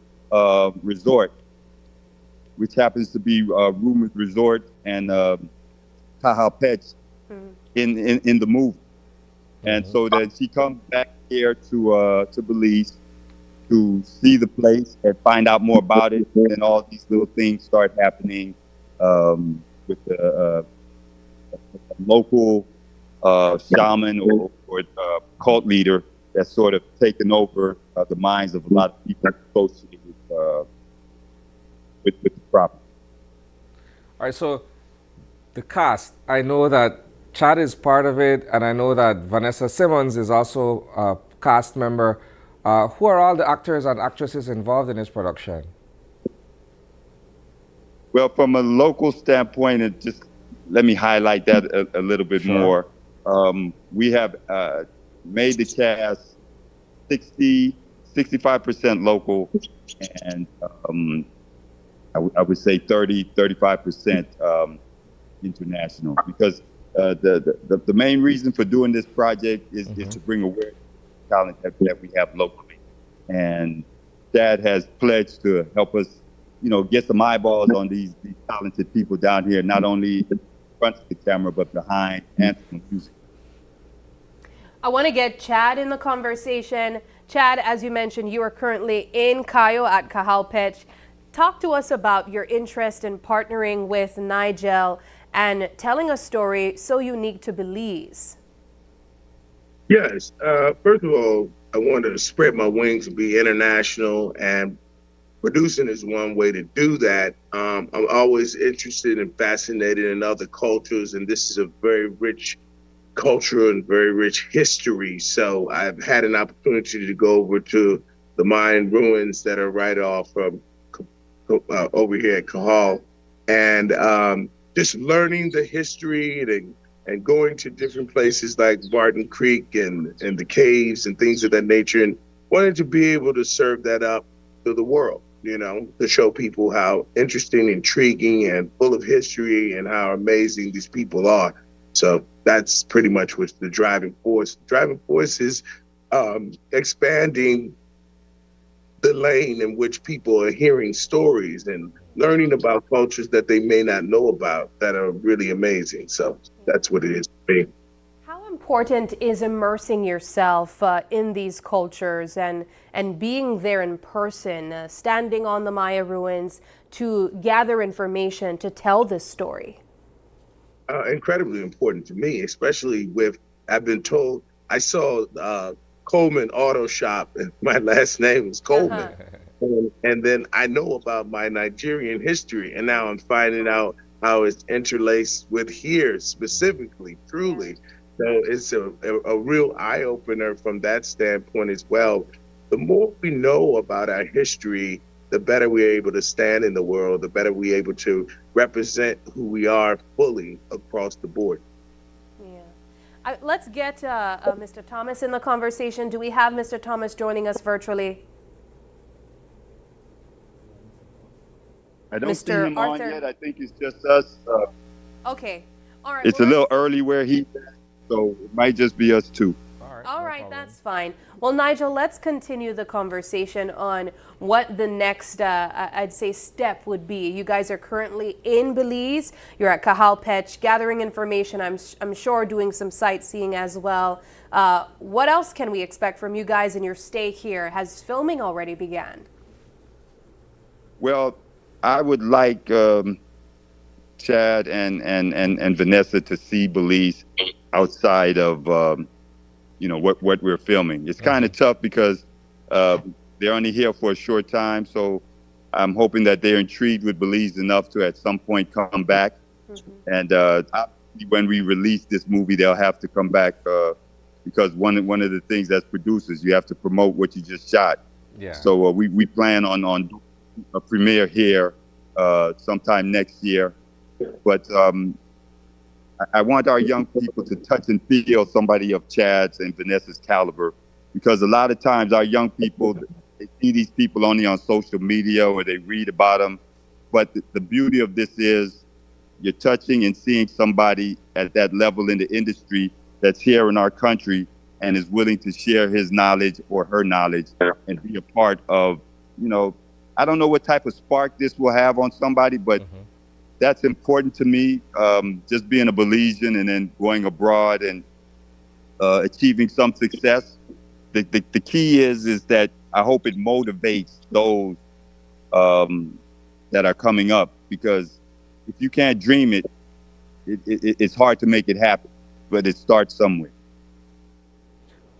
resort, which happens to be Rumored Resort and Cajalpec in the movie. And so that she comes back here to Belize to see the place and find out more about it. And all these little things start happening with the local shaman or cult leader that's sort of taken over the minds of a lot of people associated with the property. All right, so the cast, I know that Chad is part of it, and I know that Vanessa Simmons is also a cast member. Who are all the actors and actresses involved in this production? Well, from a local standpoint, and just let me highlight that a little bit more. We have made the cast 65% local, and I would say 35% international, because the main reason for doing this project is to bring awareness to talent that we have locally. And Chad has pledged to help us, get some eyeballs on these talented people down here, not only in front of the camera, but behind and from music. I want to get Chad in the conversation. Chad, as you mentioned, you are currently in Cayo at Cajalpech. Talk to us about your interest in partnering with Nigel and telling a story so unique to Belize. Yes. First of all, I wanted to spread my wings and be international, and producing is one way to do that. I'm always interested and fascinated in other cultures, and this is a very rich culture and very rich history. So I've had an opportunity to go over to the Mayan ruins that are right off from over here at Cajal, and just learning the history and going to different places like Barton Creek and the caves and things of that nature, and wanted to be able to serve that up to the world, to show people how interesting, intriguing, and full of history, and how amazing these people are. So that's pretty much what's the driving force. The driving force is expanding the lane in which people are hearing stories and learning about cultures that they may not know about that are really amazing. So that's what it is for me. How important is immersing yourself in these cultures and being there in person, standing on the Maya ruins to gather information to tell this story? Incredibly important to me, especially I've been told, I saw Coleman Auto Shop, and my last name is Coleman. And then I know about my Nigerian history, and now I'm finding out how it's interlaced with here specifically, truly. So it's a real eye-opener from that standpoint as well. The more we know about our history, the better we're able to stand in the world, the better we're able to represent who we are fully across the board. Yeah. Let's get Mr. Thomas in the conversation. Do we have Mr. Thomas joining us virtually? I don't see Mr. him Arthur. on yet. I think it's just us. Okay. All right. It's a little early where he's at, so it might just be us two. All right, that's fine. Well, Nigel, let's continue the conversation on what the next, I'd say, step would be. You guys are currently in Belize. You're at Cajalpech, gathering information. I'm sure doing some sightseeing as well. What else can we expect from you guys in your stay here? Has filming already began? Well, I would like Chad and Vanessa to see Belize outside of what we're filming. It's kind of tough because they're only here for a short time, so I'm hoping that they're intrigued with Belize enough to at some point come back. And when we release this movie, they'll have to come back because one of the things as producers, you have to promote what you just shot. Yeah. So we plan on a premiere here sometime next year, but I want our young people to touch and feel somebody of Chad's and Vanessa's caliber, because a lot of times our young people, they see these people only on social media or they read about them. But the beauty of this is you're touching and seeing somebody at that level in the industry that's here in our country and is willing to share his knowledge or her knowledge and be a part of, I don't know what type of spark this will have on somebody, but that's important to me. Just being a Belizean and then going abroad and achieving some success. The key is that I hope it motivates those that are coming up, because if you can't dream it, it's hard to make it happen, but it starts somewhere.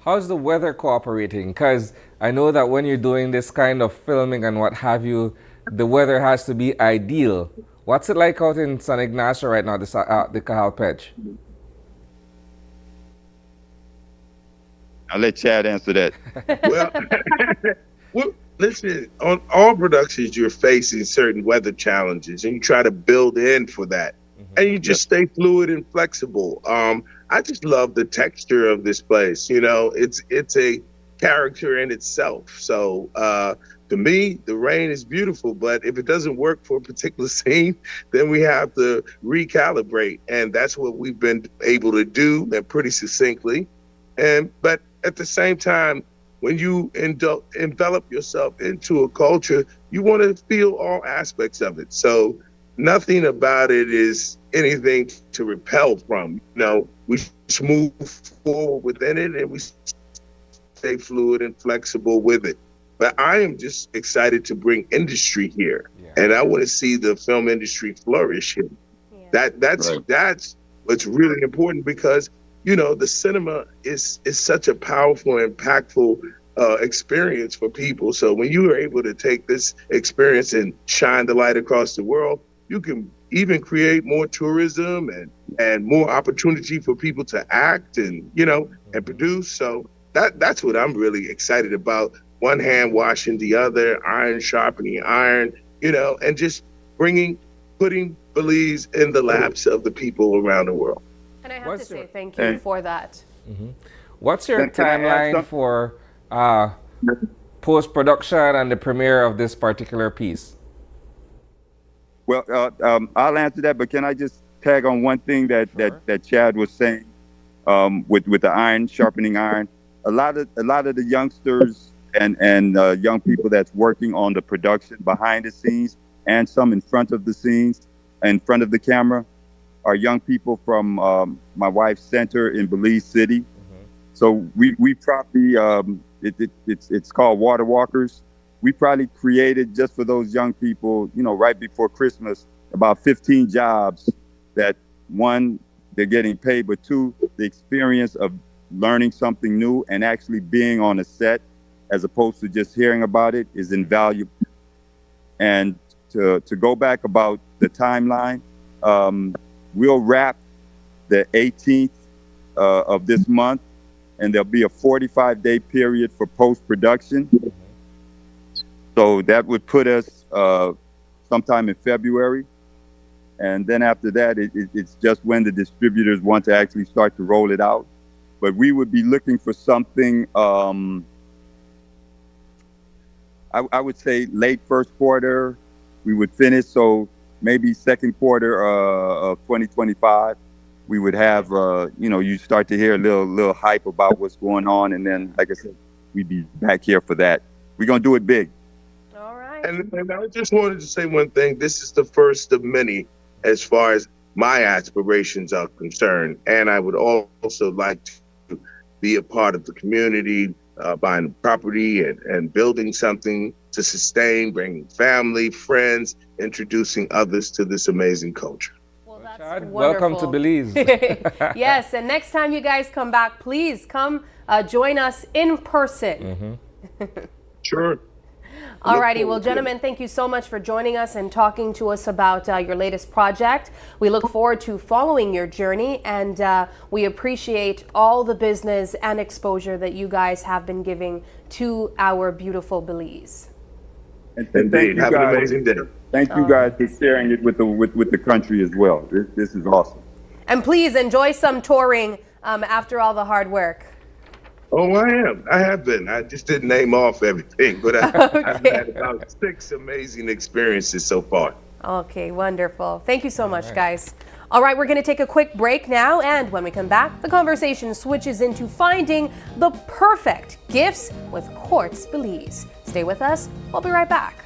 How's the weather cooperating? Because I know that when you're doing this kind of filming and what have you, the weather has to be ideal. What's it like out in San Ignacio right now, the Cajalpech? I'll let Chad answer that. Well, well, listen, on all productions, you're facing certain weather challenges and you try to build in for that. And you just stay fluid and flexible. I just love the texture of this place. You know, it's a character in itself. So to me, the rain is beautiful, but if it doesn't work for a particular scene, then we have to recalibrate. And that's what we've been able to do, and pretty succinctly. But at the same time, when you envelop yourself into a culture, you want to feel all aspects of it. So nothing about it is anything to repel from. You know, we just move forward within it and we stay fluid and flexible with it. But I am just excited to bring industry here. And I want to see the film industry flourish here. That's what's really important, because you know, the cinema is such a powerful, impactful experience for people. So when you are able to take this experience and shine the light across the world, you can even create more tourism and more opportunity for people to act and, you know, and produce. So that's what I'm really excited about. One hand washing the other, iron sharpening iron, you know, and just putting Belize in the laps of the people around the world. And I have to say thank you for that. What's your timeline for post-production and the premiere of this particular piece? Well, I'll answer that, but can I just tag on one thing that Chad was saying with the iron, sharpening iron? A lot of the youngsters and young people that's working on the production behind the scenes and some in front of the scenes, in front of the camera, are young people from my wife's center in Belize City. So we probably, it's called Water Walkers. We probably created just for those young people, you know, right before Christmas, about 15 jobs that, one, they're getting paid, but two, the experience of learning something new and actually being on a set as opposed to just hearing about it is invaluable. And to go back about the timeline, we'll wrap the 18th of this month, and there'll be a 45-day period for post-production. So that would put us sometime in February. And then after that, it's just when the distributors want to actually start to roll it out. But we would be looking for something, I would say late first quarter, we would finish. So maybe second quarter of 2025, we would have, you know, you start to hear a little hype about what's going on. And then, like I said, we'd be back here for that. We're going to do it big. All right. And I just wanted to say one thing. This is the first of many as far as my aspirations are concerned. And I would also like to be a part of the community, buying property and building something to sustain, bringing family, friends, introducing others to this amazing culture. Well, that's Chad, wonderful. welcome to Belize. Yes, and next time you guys come back, please come join us in person. Sure. Alrighty, well, gentlemen, thank you so much for joining us and talking to us about your latest project. We look forward to following your journey, and we appreciate all the business and exposure that you guys have been giving to our beautiful Belize. And thank you Have an guys. amazing day. Thank you guys for sharing it with the country as well. This is awesome. And please enjoy some touring after all the hard work. Oh, I have been. I just didn't name off everything, but I've had about 6 amazing experiences so far. Okay, wonderful. Thank you so much, guys. All right, we're going to take a quick break now, and when we come back, the conversation switches into finding the perfect gifts with Quartz Belize. Stay with us. We'll be right back.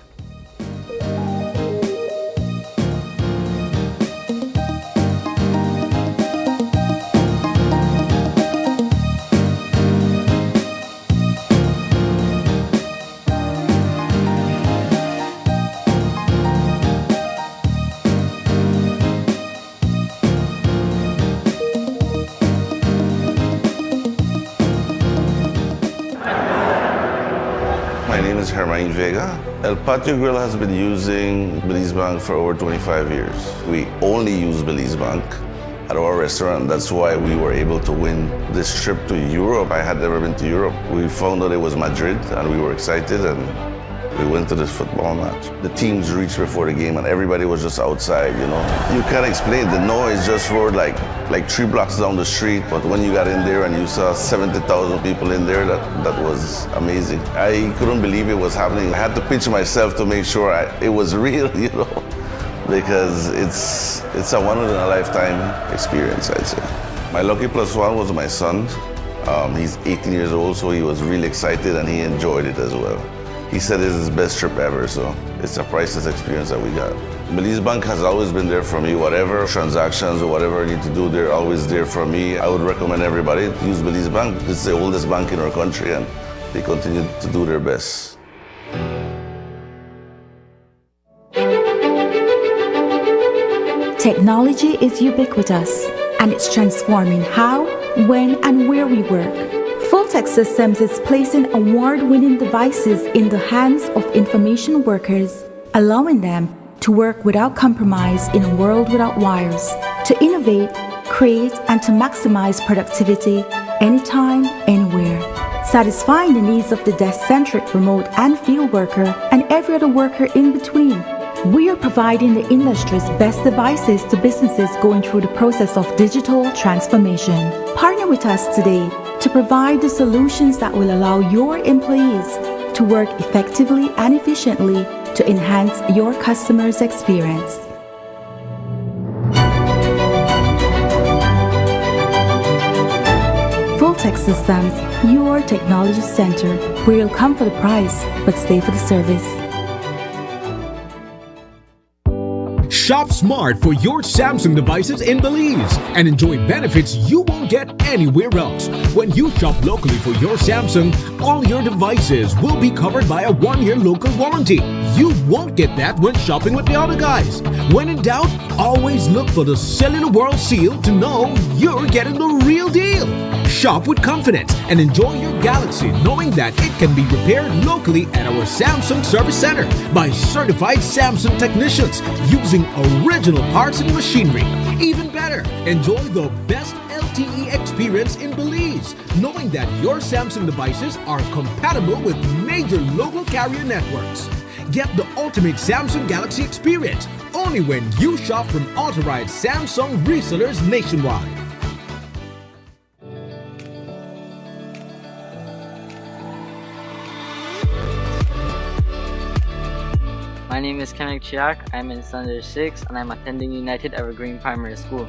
My name is Hermine Vega. El Patio Grill has been using Belize Bank for over 25 years. We only use Belize Bank. at our restaurant. That's why we were able to win this trip to Europe. I had never been to Europe. We found out it was Madrid and we were excited and we went to this football match. The teams reached before the game and everybody was just outside, you know. You can't explain it. The noise just roared like 3 blocks down the street. But when you got in there and you saw 70,000 people in there, that was amazing. I couldn't believe it was happening. I had to pinch myself to make sure it was real, you know, because it's a one-in-a-lifetime experience, I'd say. My lucky plus one was my son. He's 18 years old, so he was really excited and he enjoyed it as well. He said it's his best trip ever, so it's a priceless experience that we got. Belize Bank has always been there for me. Whatever transactions or whatever I need to do, they're always there for me. I would recommend everybody to use Belize Bank. This is the oldest bank in our country and they continue to do their best. Technology is ubiquitous and it's transforming how, when, and where we work. Fulltech Systems is placing award-winning devices in the hands of information workers, allowing them to work without compromise in a world without wires, to innovate, create, and to maximize productivity anytime, anywhere, satisfying the needs of the desk-centric remote and field worker and every other worker in between. We are providing the industry's best devices to businesses going through the process of digital transformation. Partner with us today to provide the solutions that will allow your employees to work effectively and efficiently to enhance your customers' experience. Fulltech Systems, your technology center, where you'll come for the price but stay for the service. Shop smart for your Samsung devices in Belize and enjoy benefits you won't get anywhere else. When you shop locally for your Samsung, all your devices will be covered by a 1-year local warranty. You won't get that when shopping with the other guys. When in doubt, always look for the Cellular World seal to know you're getting the real deal. Shop with confidence and enjoy your Galaxy knowing that it can be repaired locally at our Samsung Service Center by certified Samsung technicians using original parts and machinery. Even better, enjoy the best LTE experience in Belize, knowing that your Samsung devices are compatible with major local carrier networks. Get the ultimate Samsung Galaxy experience only when you shop from authorized Samsung resellers nationwide. My name is Kenneth Chiak. I'm in Standard 6 and I'm attending United Evergreen Primary School.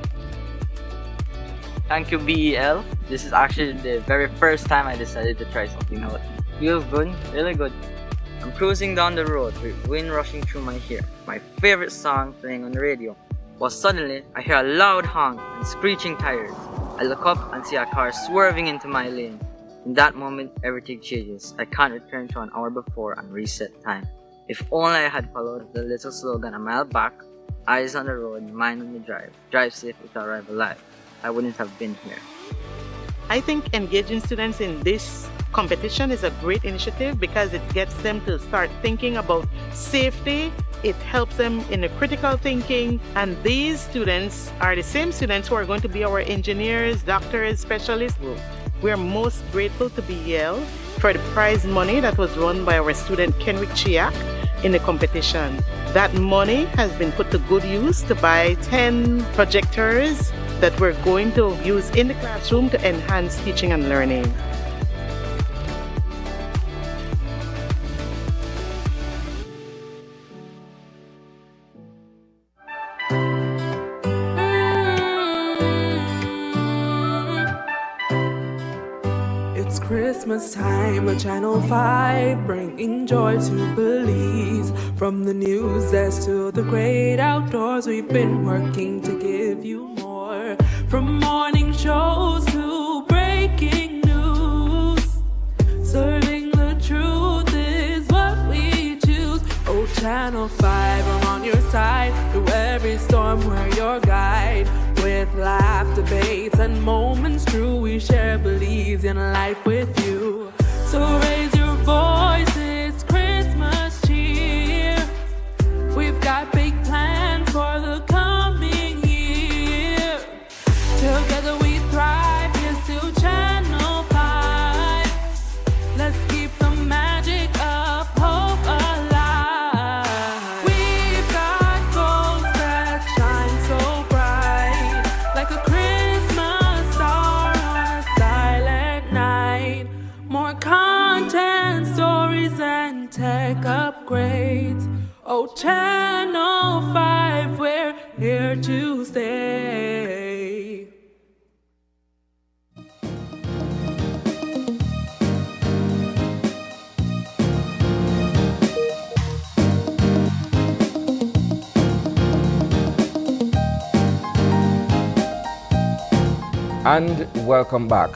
Thank you, BEL. This is actually the very first time I decided to try something out. Feels good, really good. I'm cruising down the road with wind rushing through my hair, my favorite song playing on the radio. But suddenly, I hear a loud honk and screeching tires. I look up and see a car swerving into my lane. In that moment, everything changes. I can't return to an hour before and reset time. If only I had followed the little slogan a mile back, eyes on the road, mind on the drive, drive safe to arrive alive, I wouldn't have been here. I think engaging students in this competition is a great initiative because it gets them to start thinking about safety. It helps them in the critical thinking, and these students are the same students who are going to be our engineers, doctors, specialists. We are most grateful to BEL for the prize money that was won by our student Kenrick Chiak in the competition. That money has been put to good use to buy 10 projectors that we're going to use in the classroom to enhance teaching and learning. It's Christmas time, a Channel 5 bringing joy to Belize. From the news desk to the great outdoors, we've been working to give you more. From morning shows to breaking news, serving the truth is what we choose. Oh, Channel 5, we're on your side. Through every storm, we're your guide. With laugh, debates, and moments true, we share Belizean life with you. So raise your voices, Christmas cheer. We've got big plans for the coming year. Channel 5, we're here to stay. And welcome back.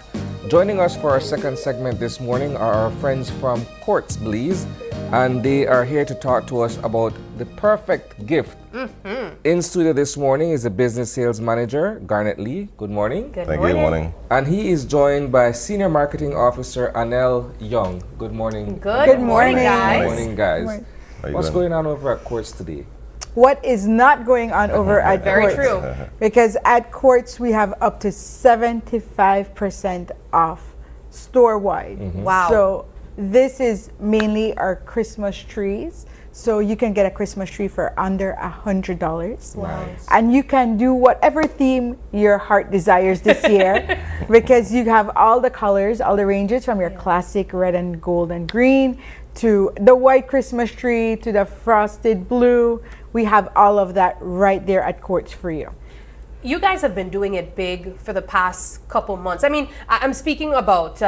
Joining us for our second segment this morning are our friends from Quartz Belize, and they are here to talk to us about the perfect gift. In studio this morning is the business sales manager, Garnet Lee. Good morning. Good Thank morning. You. Morning. And he is joined by senior marketing officer Anel Young. Good morning. Good morning, guys. Good morning, guys. Good morning. What's going on over at Quartz today? What is not going on over at Quartz? Very true. Because at Quartz we have up to 75% off store-wide. Wow. So this is mainly our Christmas trees. So you can get a Christmas tree for under $100. Wow. And you can do whatever theme your heart desires this year because you have all the colors, all the ranges from your classic red and gold and green to the white Christmas tree to the frosted blue. We have all of that right there at Quartz for you. You guys have been doing it big for the past couple months. I mean, I'm speaking about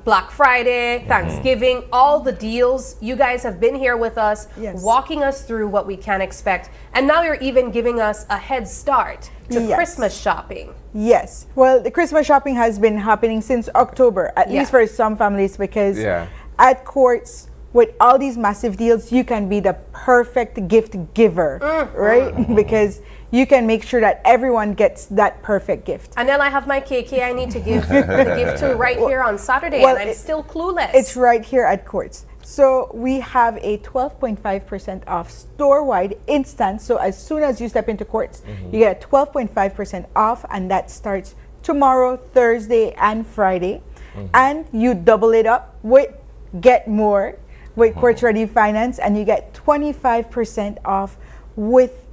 Black Friday, Thanksgiving, all the deals. You guys have been here with us, walking us through what we can expect. And now you're even giving us a head start to Christmas shopping. Yes. Well, the Christmas shopping has been happening since October, at least for some families, because at Quartz, with all these massive deals, you can be the perfect gift giver, right? Because you can make sure that everyone gets that perfect gift. And then I have my KK I need to give the gift to right here on Saturday, and I'm still clueless. It's right here at Quartz. So we have a 12.5% off store-wide instant. So as soon as you step into Quartz, you get a 12.5% off, and that starts tomorrow, Thursday, and Friday. And you double it up with Get More with Quartz Ready Finance, and you get 25% off with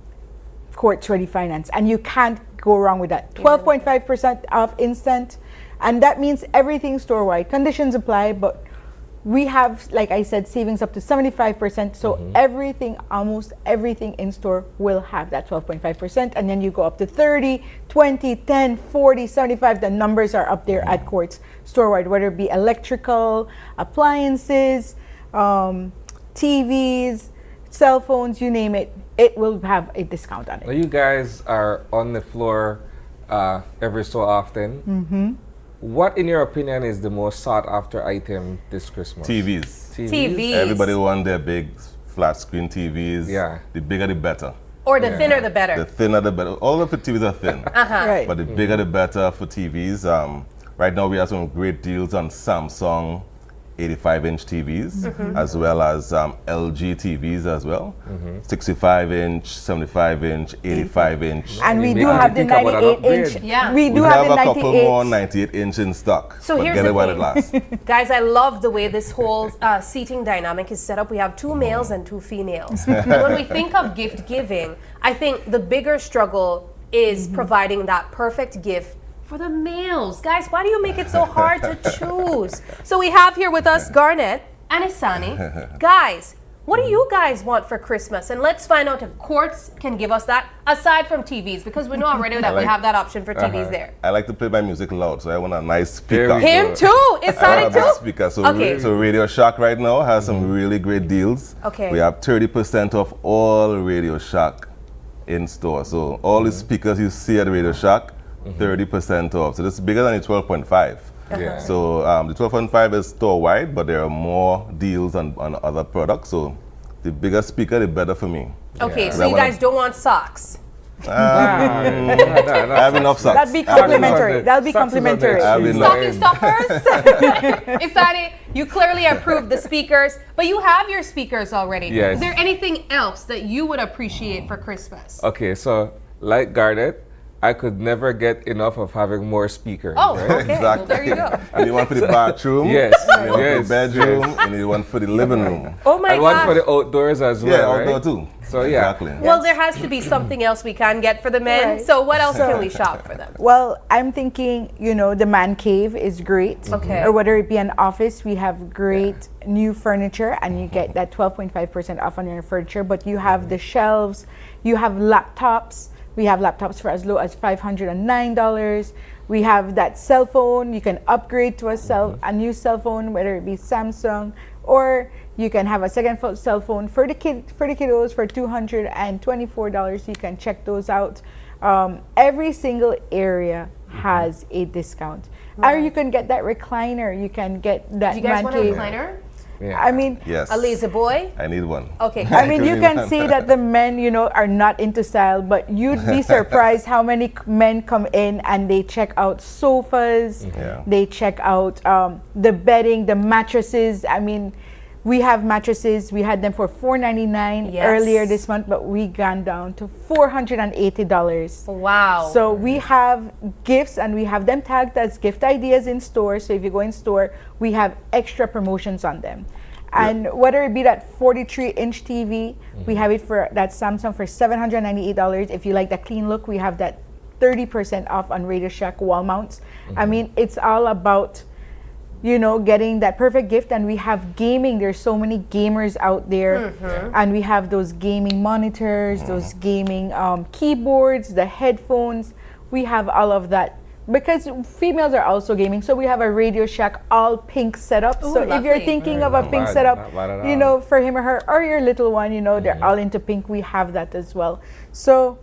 Quartz Ready Finance, and you can't go wrong with that. 12.5% off instant, and that means everything store-wide. Conditions apply, but we have, like I said, savings up to 75%, so everything, almost everything in store will have that 12.5%, and then you go up to 30, 20, 10, 40, 75. The numbers are up there at Quartz store-wide, whether it be electrical, appliances, TVs, cell phones, you name it, it will have a discount on it. Now you guys are on the floor every so often. What, in your opinion, is the most sought after item this Christmas? TVs. Everybody want their big flat screen TVs. Yeah. The bigger the better. Or the thinner the better. The thinner the better. All of the TVs are thin. Right. But the bigger the better for TVs. Right now we have some great deals on Samsung 85-inch TVs, as well as LG TVs as well. 65-inch, 75-inch, 85-inch. And we do have the 98-inch. We do have a couple more 98-inch in stock. So here's get it the while thing. it lasts. Guys, I love the way this whole seating dynamic is set up. We have 2 males and 2 females. When we think of gift giving, I think the bigger struggle is providing that perfect gift for the males. Guys, why do you make it so hard to choose? So we have here with us Garnet and Isani. Guys, what do you guys want for Christmas? And let's find out if Quartz can give us that, aside from TVs, because we know already that we have that option for TVs there. I like to play my music loud, so I want a nice speaker. Him too? Isani too? Speaker. So Radio Shack right now has some really great deals. We have 30% off all Radio Shack in store. So all the speakers you see at Radio Shack, 30% off. So this is bigger than the 12.5. So the 12.5 is store-wide, but there are more deals on other products. So the bigger speaker, the better for me. Okay, so you guys don't want socks? I have enough socks. That'd be complimentary. That'll be complimentary. Stocking stuffers? Isani, you clearly approved the speakers, but you have your speakers already. Yes. Is there anything else that you would appreciate for Christmas? Okay, so like Garnet, I could never get enough of having more speakers. Oh, right? okay. Well, there you go. And you want for the bathroom. Yes. And you want for Yes. the bedroom. Yes. And you want for the living room. Oh my And one gosh. for the outdoors as well. Yeah, right? outdoor too. So yeah. Exactly. Well, there has to be something else we can get for the men. Right. So what else can we shop for them? Well, I'm thinking, the man cave is great. Okay. Or whether it be an office, we have great new furniture, and you get that 12.5% off on your furniture. But you have the shelves, you have laptops. We have laptops for as low as $509. We have that cell phone. You can upgrade to a new cell phone, whether it be Samsung, or you can have a second cell phone for the kiddos for $224. You can check those out. Every single area has a discount. Or you can get that recliner. You can get that. Do you guys man want a cave. recliner? Yeah. I mean, Yes. A lazy boy? I need one. Okay. I mean, you can see that the men, are not into style, but you'd be surprised how many men come in and they check out sofas, Yeah. they check out the bedding, the mattresses. I mean, we have mattresses. We had them for $499 Yes. earlier this month, but we gone down to $480. Wow. So we have gifts, and we have them tagged as gift ideas in store. So if you go in store, we have extra promotions on them. And whether it be that 43-inch TV, we have it for that Samsung for $798. If you like the clean look, we have that 30% off on Radio Shack wall mounts. I mean, it's all about getting that perfect gift. And we have gaming. There's so many gamers out there. And we have those gaming monitors, those gaming keyboards, the headphones. We have all of that. Because females are also gaming. So we have a Radio Shack all pink setup. Ooh, So if you're lovely. thinking of a Not pink bad, setup, not bad at all. for him or her, or your little one, they're all into pink, we have that as well. So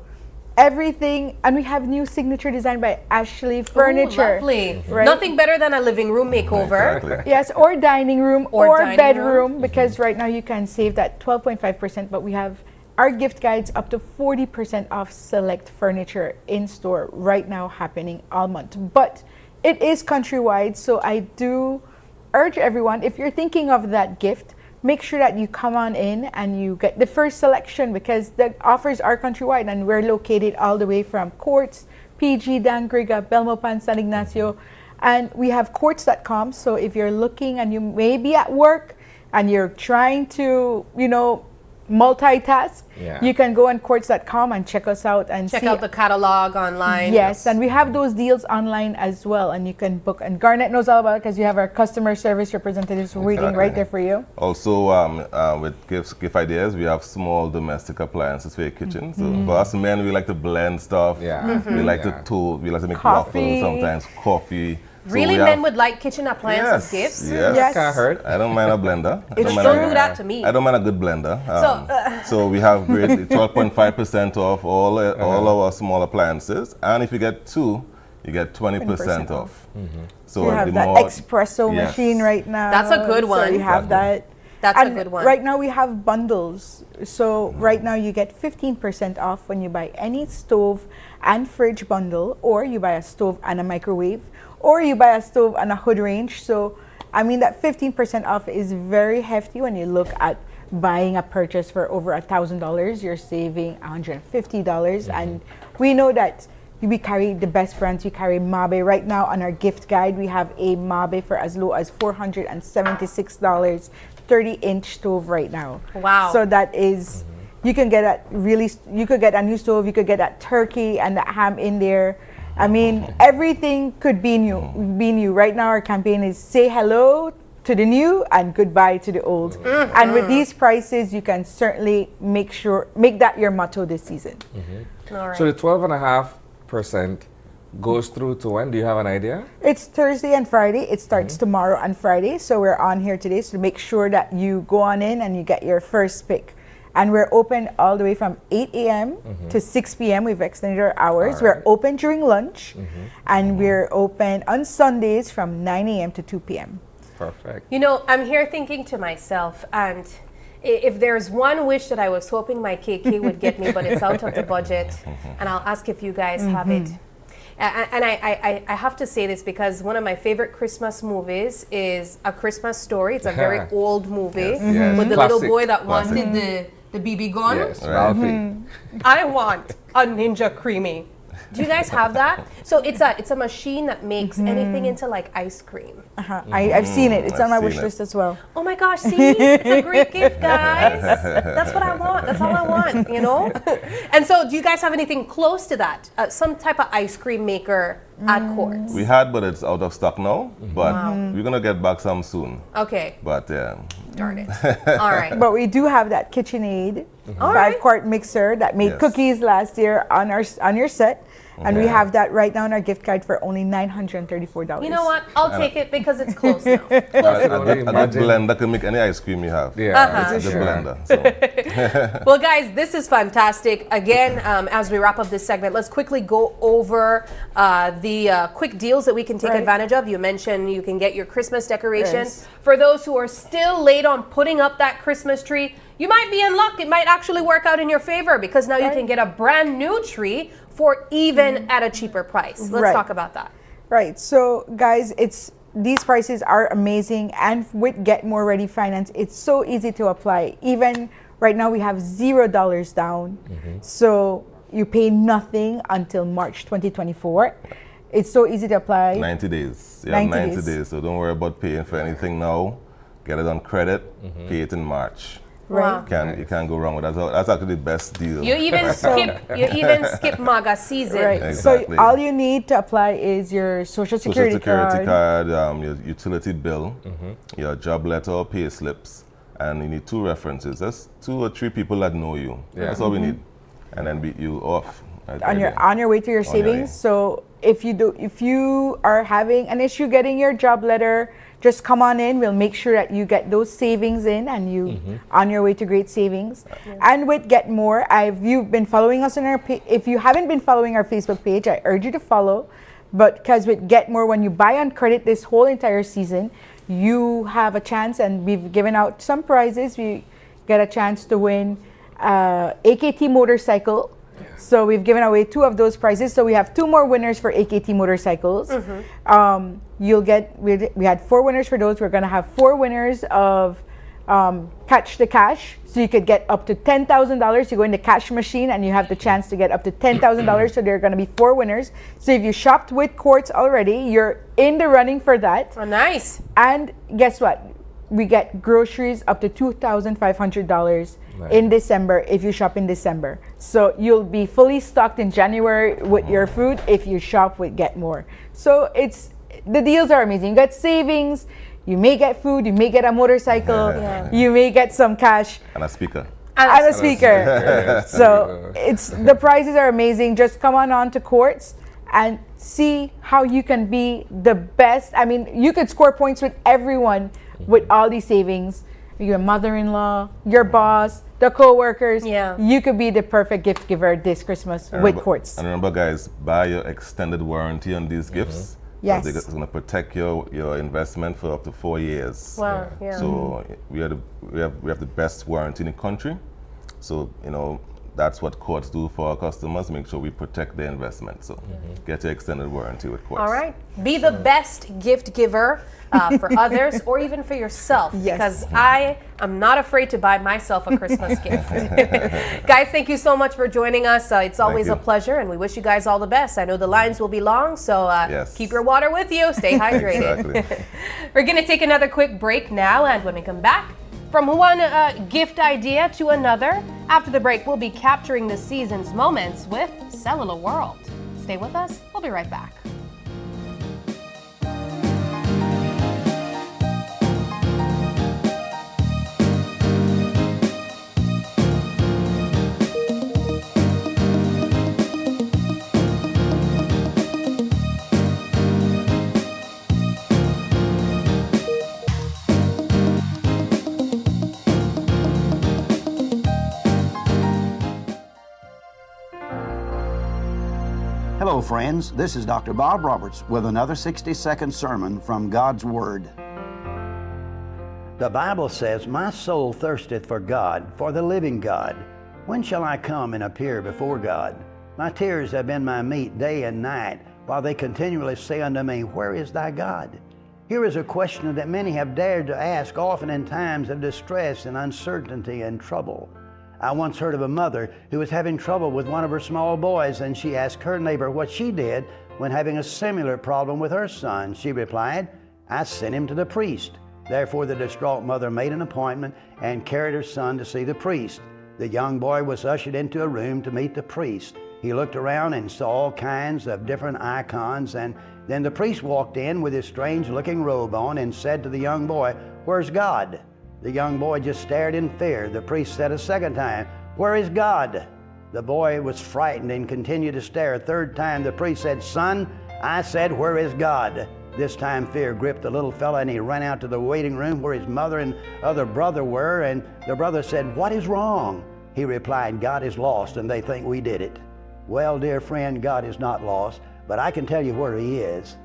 everything, and we have new signature design by Ashley Furniture. Ooh, lovely. Right? Nothing better than a living room makeover. Exactly. Yes, or dining room, or dining bedroom, because right now you can save that 12.5%, but we have our gift guides up to 40% off select furniture in store right now, happening all month. But it is countrywide, so I do urge everyone, if you're thinking of that gift, make sure that you come on in and you get the first selection, because the offers are countrywide, and we're located all the way from Quartz, PG, Dangriga, Belmopan, San Ignacio, and we have quartz.com. So if you're looking and you may be at work and you're trying to, multitask, you can go on quartz.com and check us out and Check see out the catalog online. Yes, and we have those deals online as well, and you can book. And Garnet knows all about it because you have our customer service representatives waiting right there for you. Also, with gift ideas, we have small domestic appliances for your kitchen. So for us men, we like to blend stuff. Yeah. We like to toast. We like to make Coffee. waffles sometimes, coffee. So Really, we men have- would like kitchen appliances gifts? Yes. Can't hurt. I don't mind a blender. Don't do that to me. I don't mind a good blender. So we have great 12.5% off all our small appliances, and if you get two, you get 20% off. So You have the that more- espresso Yes. machine right now. That's a good So one. you have that. That's And a good one. Right now we have bundles. So right now you get 15% off when you buy any stove and fridge bundle, or you buy a stove and a microwave, or you buy a stove and a hood range. So I mean, that 15% off is very hefty when you look at buying a purchase for over $1,000. You're saving $150, and we know that we carry the best brands. We carry Mabe. Right now on our gift guide, we have a Mabe for as low as $476, 30-inch stove right now. Wow. So that is, you can get you could get a new stove, you could get that turkey and that ham in there. I mean, everything could be new. Right now our campaign is say hello to the new and goodbye to the old. And with these prices, you can certainly make that your motto this season. All right. So the 12.5% goes through to when? Do you have an idea? It's Thursday and Friday. It starts tomorrow and Friday. So we're on here today. So make sure that you go on in and you get your first pick. And we're open all the way from 8 a.m. to 6 p.m. We've extended our hours. We're open during lunch. And we're open on Sundays from 9 a.m. to 2 p.m. Perfect. You know, I'm here thinking to myself, and if there's one wish that I was hoping my KK would get me, but it's out of the budget, and I'll ask if you guys have it. And I have to say this because one of my favorite Christmas movies is A Christmas Story. It's a very old movie with the little boy that wanted the BB gun. Yes, Ralphie. I want a Ninja Creamy. Do you guys have that? So it's a machine that makes anything into like ice cream. I've seen it. It's on my wish list as well. Oh my gosh, see? It's a great gift, guys. That's what I want. That's all I want, you know? And so do you guys have anything close to that? Some type of ice cream maker at Quartz? We had, but it's out of stock now. But we're going to get back some soon. Okay. But yeah. Darn it. All right. But we do have that KitchenAid 5-quart mixer that made cookies last year on your set. And we have that right now in our gift card for only $934. You know what? I'll take it because it's close now. And that blender can make any ice cream you have. Yeah, it's a blender. So. Well, guys, this is fantastic. Again, as we wrap up this segment, let's quickly go over the quick deals that we can take advantage of. You mentioned you can get your Christmas decorations. For those who are still late on putting up that Christmas tree, you might be in luck. It might actually work out in your favor because now you can get a brand new tree for even at a cheaper price. Let's talk about that. Right. So, guys, these prices are amazing, and with Get More Ready Finance, it's so easy to apply. Even right now, we have $0 down. So you pay nothing until March 2024. It's so easy to apply. 90 days. You have 90 days. So don't worry about paying for anything now. Get it on credit. Pay it in March. Right. You can't go wrong with that. That's actually the best deal. You even skip MAGA season. Right. Exactly. So all you need to apply is your Social Security card, your utility bill, your job letter or pay slips, and you need 2 references. That's 2 or 3 people that know you. That's all we need, and then you off. On your way to your savings. So if you are having an issue getting your job letter, just come on in. We'll make sure that you get those savings in and you on your way to great savings. And with Get More, you've been following us on our if you haven't been following our Facebook page, I urge you to follow. But because with Get More, when you buy on credit this whole entire season, you have a chance, and we've given out some prizes. We get a chance to win AKT motorcycle. So we've given away 2 of those prizes. So we have 2 more winners for AKT motorcycles. We had 4 winners for those. We're going to have 4 winners of Catch the Cash. So you could get up to $10,000. You go in the cash machine and you have the chance to get up to $10,000. So there are going to be 4 winners. So if you shopped with Quartz already, you're in the running for that. Oh, nice. And guess what? We get groceries up to $2,500 in December if you shop in December. So you'll be fully stocked in January with your food if you shop with Get More. So the deals are amazing. You get savings, you may get food, you may get a motorcycle, you may get some cash. And a speaker. And a speaker. So the prizes are amazing. Just come on to Quartz and see how you can be the best. I mean, you could score points with everyone with all these savings. Your mother-in-law, your boss, the co-workers. You could be the perfect gift giver this Christmas with Quartz. And remember, guys, buy your extended warranty on these gifts. Yes. It's going to protect your investment for up to 4 years. Wow. Yeah. So we have the best warranty in the country. So, that's what Quartz do for our customers, make sure we protect their investment. So get your extended warranty with Quartz. All right. Be the best gift giver for others or even for yourself. Because I am not afraid to buy myself a Christmas gift. Guys, thank you so much for joining us. It's always a pleasure, and we wish you guys all the best. I know the lines will be long, so keep your water with you. Stay hydrated. We're going to take another quick break now, and when we come back, from one gift idea to another, after the break, we'll be capturing the season's moments with Cellular World. Stay with us. We'll be right back. Hello, friends. This is Dr. Bob Roberts with another 60-second sermon from God's Word. The Bible says, "My soul thirsteth for God, for the living God. When shall I come and appear before God? My tears have been my meat day and night, while they continually say unto me, Where is thy God?" Here is a question that many have dared to ask, often in times of distress and uncertainty and trouble. I once heard of a mother who was having trouble with one of her small boys, and she asked her neighbor what she did when having a similar problem with her son. She replied, "I sent him to the priest." Therefore, the distraught mother made an appointment and carried her son to see the priest. The young boy was ushered into a room to meet the priest. He looked around and saw all kinds of different icons, and then the priest walked in with his strange-looking robe on and said to the young boy, "Where's God?" The young boy just stared in fear. The priest said a second time, "Where is God?" The boy was frightened and continued to stare. A third time, the priest said, "Son, I said, where is God?" This time fear gripped the little fella, and he ran out to the waiting room where his mother and other brother were, and the brother said, "What is wrong?" He replied, "God is lost, and they think we did it." Well, dear friend, God is not lost, but I can tell you where he is.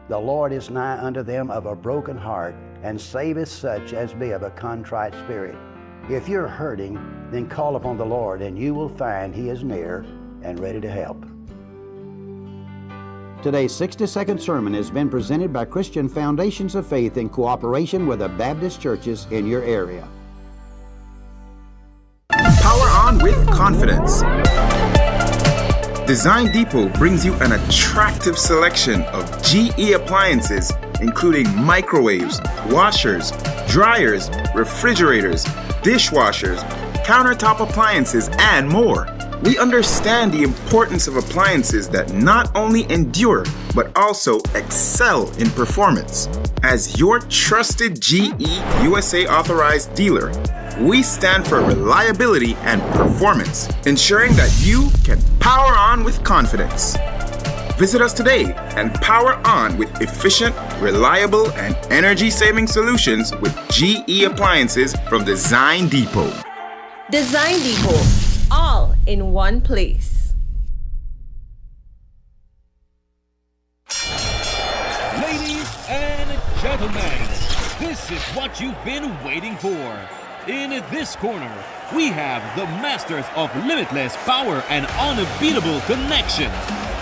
The Lord is nigh unto them of a broken heart, and saveth such as be of a contrite spirit. If you're hurting, then call upon the Lord, and you will find he is near and ready to help. Today's 60-second sermon has been presented by Christian Foundations of Faith in cooperation with the Baptist churches in your area. Power on with confidence. Design Depot brings you an attractive selection of GE appliances, including microwaves, washers, dryers, refrigerators, dishwashers, countertop appliances, and more. We understand the importance of appliances that not only endure, but also excel in performance. As your trusted GE USA authorized dealer, we stand for reliability and performance, ensuring that you can power on with confidence. Visit us today and power on with efficient, reliable, and energy-saving solutions with GE appliances from Design Depot. Design Depot, all in one place. Ladies and gentlemen, this is what you've been waiting for. In this corner, we have the masters of limitless power and unbeatable connection.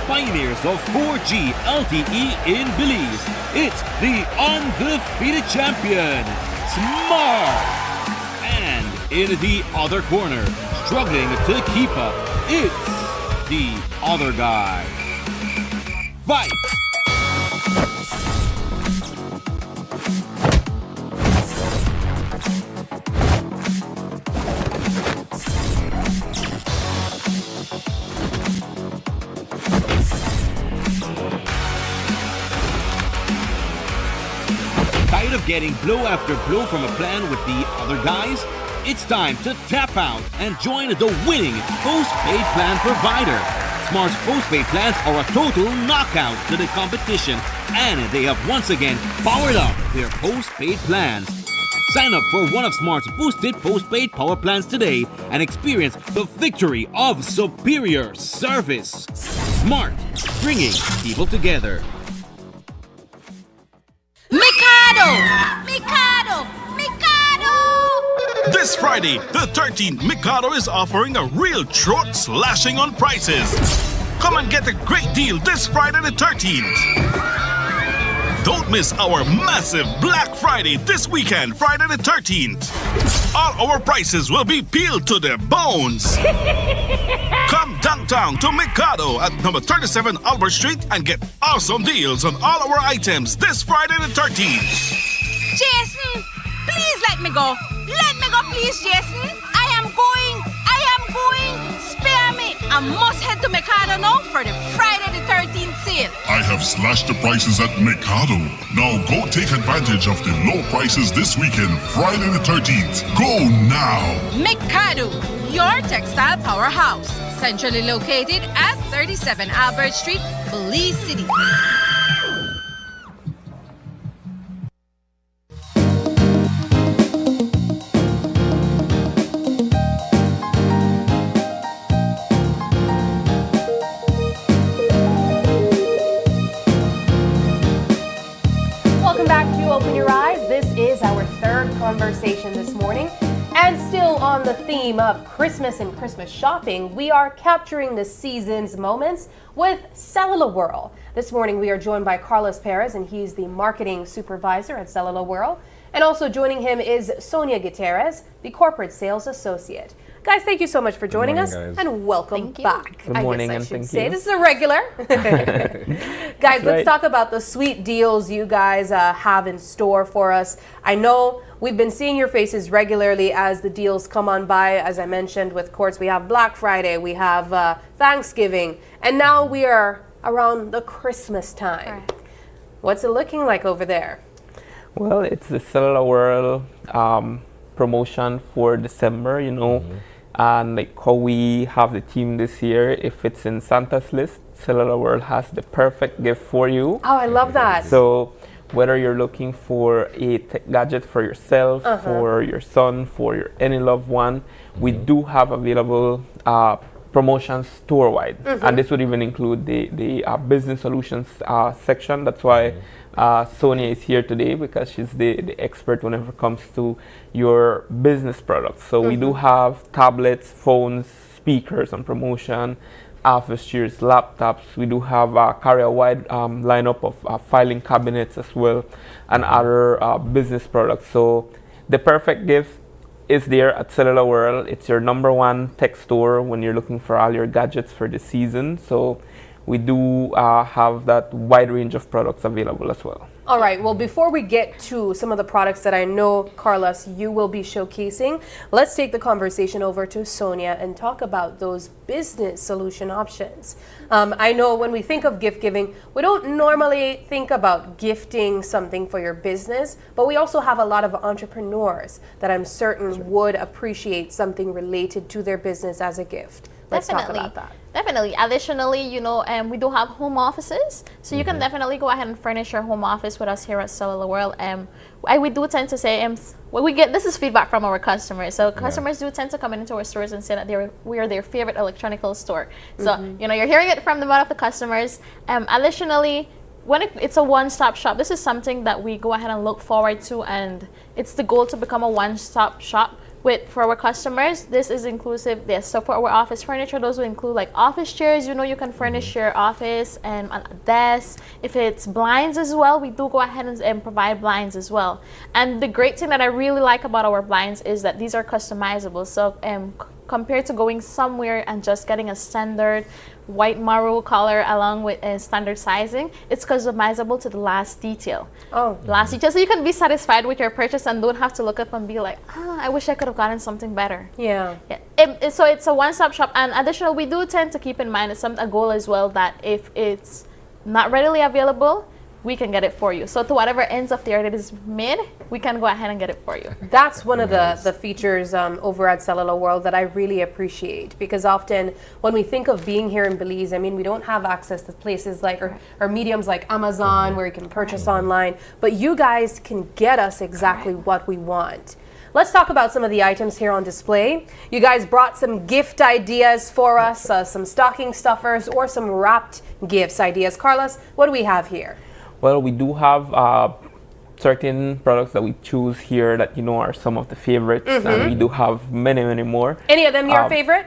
Pioneers of 4G LTE in Belize. It's the undefeated champion, Smart. And in the other corner, struggling to keep up, it's the other guy. Fight! Tired of getting blow after blow from a plan with the other guys? It's time to tap out and join the winning postpaid plan provider. Smart's postpaid plans are a total knockout to the competition, and they have once again powered up their postpaid plans. Sign up for one of Smart's boosted postpaid power plans today and experience the victory of superior service. Smart, bringing people together. Mikado! Mikado! Mikado! This Friday, the 13th, Mikado is offering a real throat slashing on prices. Come and get a great deal this Friday the 13th. Don't miss our massive Black Friday this weekend, Friday the 13th. All our prices will be peeled to the bones. Come downtown to Mikado at number 37 Albert Street and get awesome deals on all our items this Friday the 13th. Jason, please let me go. Let me go, please, Jason. I am going. Spare me. I must head to Mikado now for the Friday the 13th sale. I have slashed the prices at Mikado. Now go take advantage of the low prices this weekend, Friday the 13th. Go now. Mikado, your textile powerhouse. Centrally located at 37 Albert Street, Belize City. Open Your Eyes. This is our third conversation this morning. And still on the theme of Christmas and Christmas shopping, we are capturing the season's moments with Cellular World. This morning we are joined by Carlos Perez, and he's the marketing supervisor at Cellular World. And also joining him is Sonia Gutierrez, the corporate sales associate. Guys, thank you so much for joining morning, us, guys. and welcome back. Good morning, and thank you. This is a regular. Guys, let's talk about the sweet deals you guys have in store for us. I know we've been seeing your faces regularly as the deals come on by. As I mentioned with Quartz, we have Black Friday, we have Thanksgiving, and now we are around the Christmas time. Right. What's it looking like over there? Well, it's the Cellular World promotion for December, you know, and like how we have the theme this year. If it's in Santa's list, Cellular World has the perfect gift for you. Oh, I love that. So whether you're looking for a tech gadget for yourself, for your son, for your any loved one, we do have available promotions store-wide, and this would even include the business solutions section. That's why Sonia is here today, because she's the expert whenever it comes to your business products. So we do have tablets, phones, speakers on promotion, office chairs, laptops. We do have carry a wide lineup of filing cabinets as well, and other business products. So the perfect gift is there at Cellular World. It's your #1 tech store when you're looking for all your gadgets for the season. So we do have that wide range of products available as well. All right, well, before we get to some of the products that I know, Carlos, you will be showcasing, let's take the conversation over to Sonia and talk about those business solution options. I know when we think of gift giving, we don't normally think about gifting something for your business, but we also have a lot of entrepreneurs that I'm certain would appreciate something related to their business as a gift. Let's talk about that. Definitely. Additionally, you know, we do have home offices, so you can definitely go ahead and furnish your home office with us here at Cellular World. We do tend to say, we get this is feedback from our customers. So customers do tend to come into our stores and say that we are their favorite electronical store. So you know, you're hearing it from the mouth of the customers. Additionally, when it's a one-stop shop, this is something that we go ahead and look forward to, and it's the goal to become a one-stop shop. For our customers, this is inclusive. Yes, so for our office furniture, those will include like office chairs. You know, you can furnish your office and a desk. If it's blinds as well, we do go ahead and provide blinds as well. And the great thing that I really like about our blinds is that these are customizable. So compared to going somewhere and just getting a standard white marble color along with standard sizing, it's customizable to the last detail. Last detail, so you can be satisfied with your purchase and don't have to look up and be like, I wish I could have gotten something better. So it's a one-stop shop. And additional, we do tend to keep in mind a goal as well, that if it's not readily available, we can get it for you. So to whatever ends of the earth it is made, we can go ahead and get it for you. That's one of the features over at Cellular World that I really appreciate, because often when we think of being here in Belize, I mean, we don't have access to places like, or mediums like Amazon where you can purchase online, but you guys can get us exactly what we want. Let's talk about some of the items here on display. You guys brought some gift ideas for us, some stocking stuffers or some wrapped gifts ideas. Carlos, what do we have here? Well, we do have certain products that we choose here that, you know, are some of the favorites, and we do have many, many more. Any of them your favorite?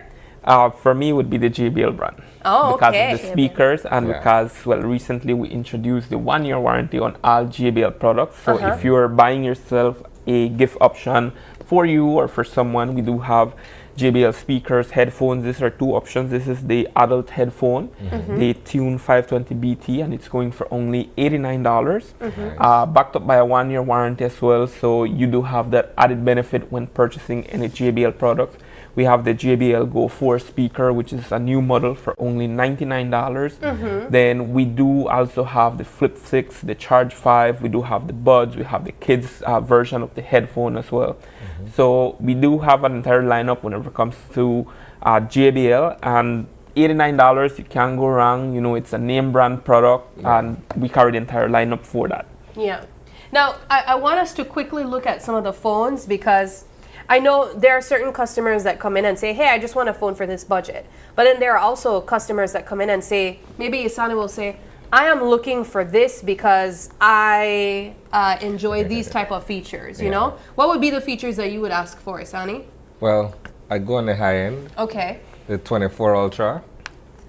For me, it would be the JBL brand. Because of the speakers, and because, well, recently we introduced the 1-year warranty on all JBL products. So if you're buying yourself a gift option for you or for someone, we do have JBL speakers, headphones. These are 2 options. This is the adult headphone, the Tune 520BT, and it's going for only $89. Backed up by a 1-year warranty as well, so you do have that added benefit when purchasing any JBL product. We have the JBL Go 4 speaker, which is a new model for only $99. Then we do also have the Flip 6, the Charge 5. We do have the Buds. We have the kids version of the headphone as well. So we do have an entire lineup whenever it comes to JBL, and $89, you can't go wrong. You know, it's a name brand product, and we carry the entire lineup for that. Yeah. Now, I want us to quickly look at some of the phones, because I know there are certain customers that come in and say, hey, I just want a phone for this budget. But then there are also customers that come in and say, maybe Isani will say, I am looking for this because I enjoy these type of features, you know? What would be the features that you would ask for, Isani? Well, I go on the high end. Okay. The 24 Ultra,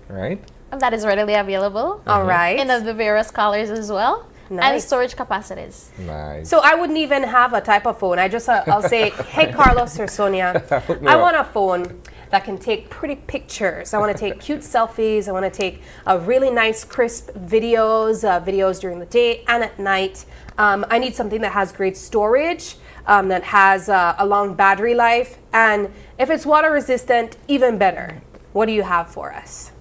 right? And that is readily available. All right. In the various colors as well. and the storage capacities. Nice. So I wouldn't even have a type of phone. I just, I'll say, hey, Carlos or Sonia, I want a phone that can take pretty pictures. I want to take cute selfies. I want to take really nice, crisp videos, videos during the day and at night. I need something that has great storage, that has a long battery life, and if it's water resistant, even better. What do you have for us?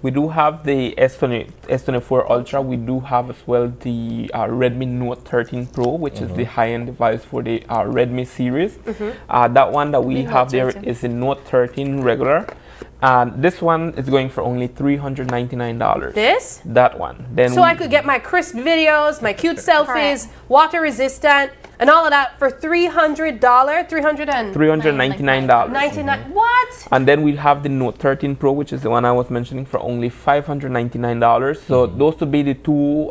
We do have the S24 Ultra. We do have as well the Redmi Note 13 Pro, which is the high-end device for the Redmi series. That one that we have there is the Note 13 regular. And this one is going for only $399. This? That one. Then so I could get my crisp videos, my cute selfies, water resistant, and all of that for $399. $399. What? And then we have the Note 13 Pro, which is the one I was mentioning, for only $599. So those would be the two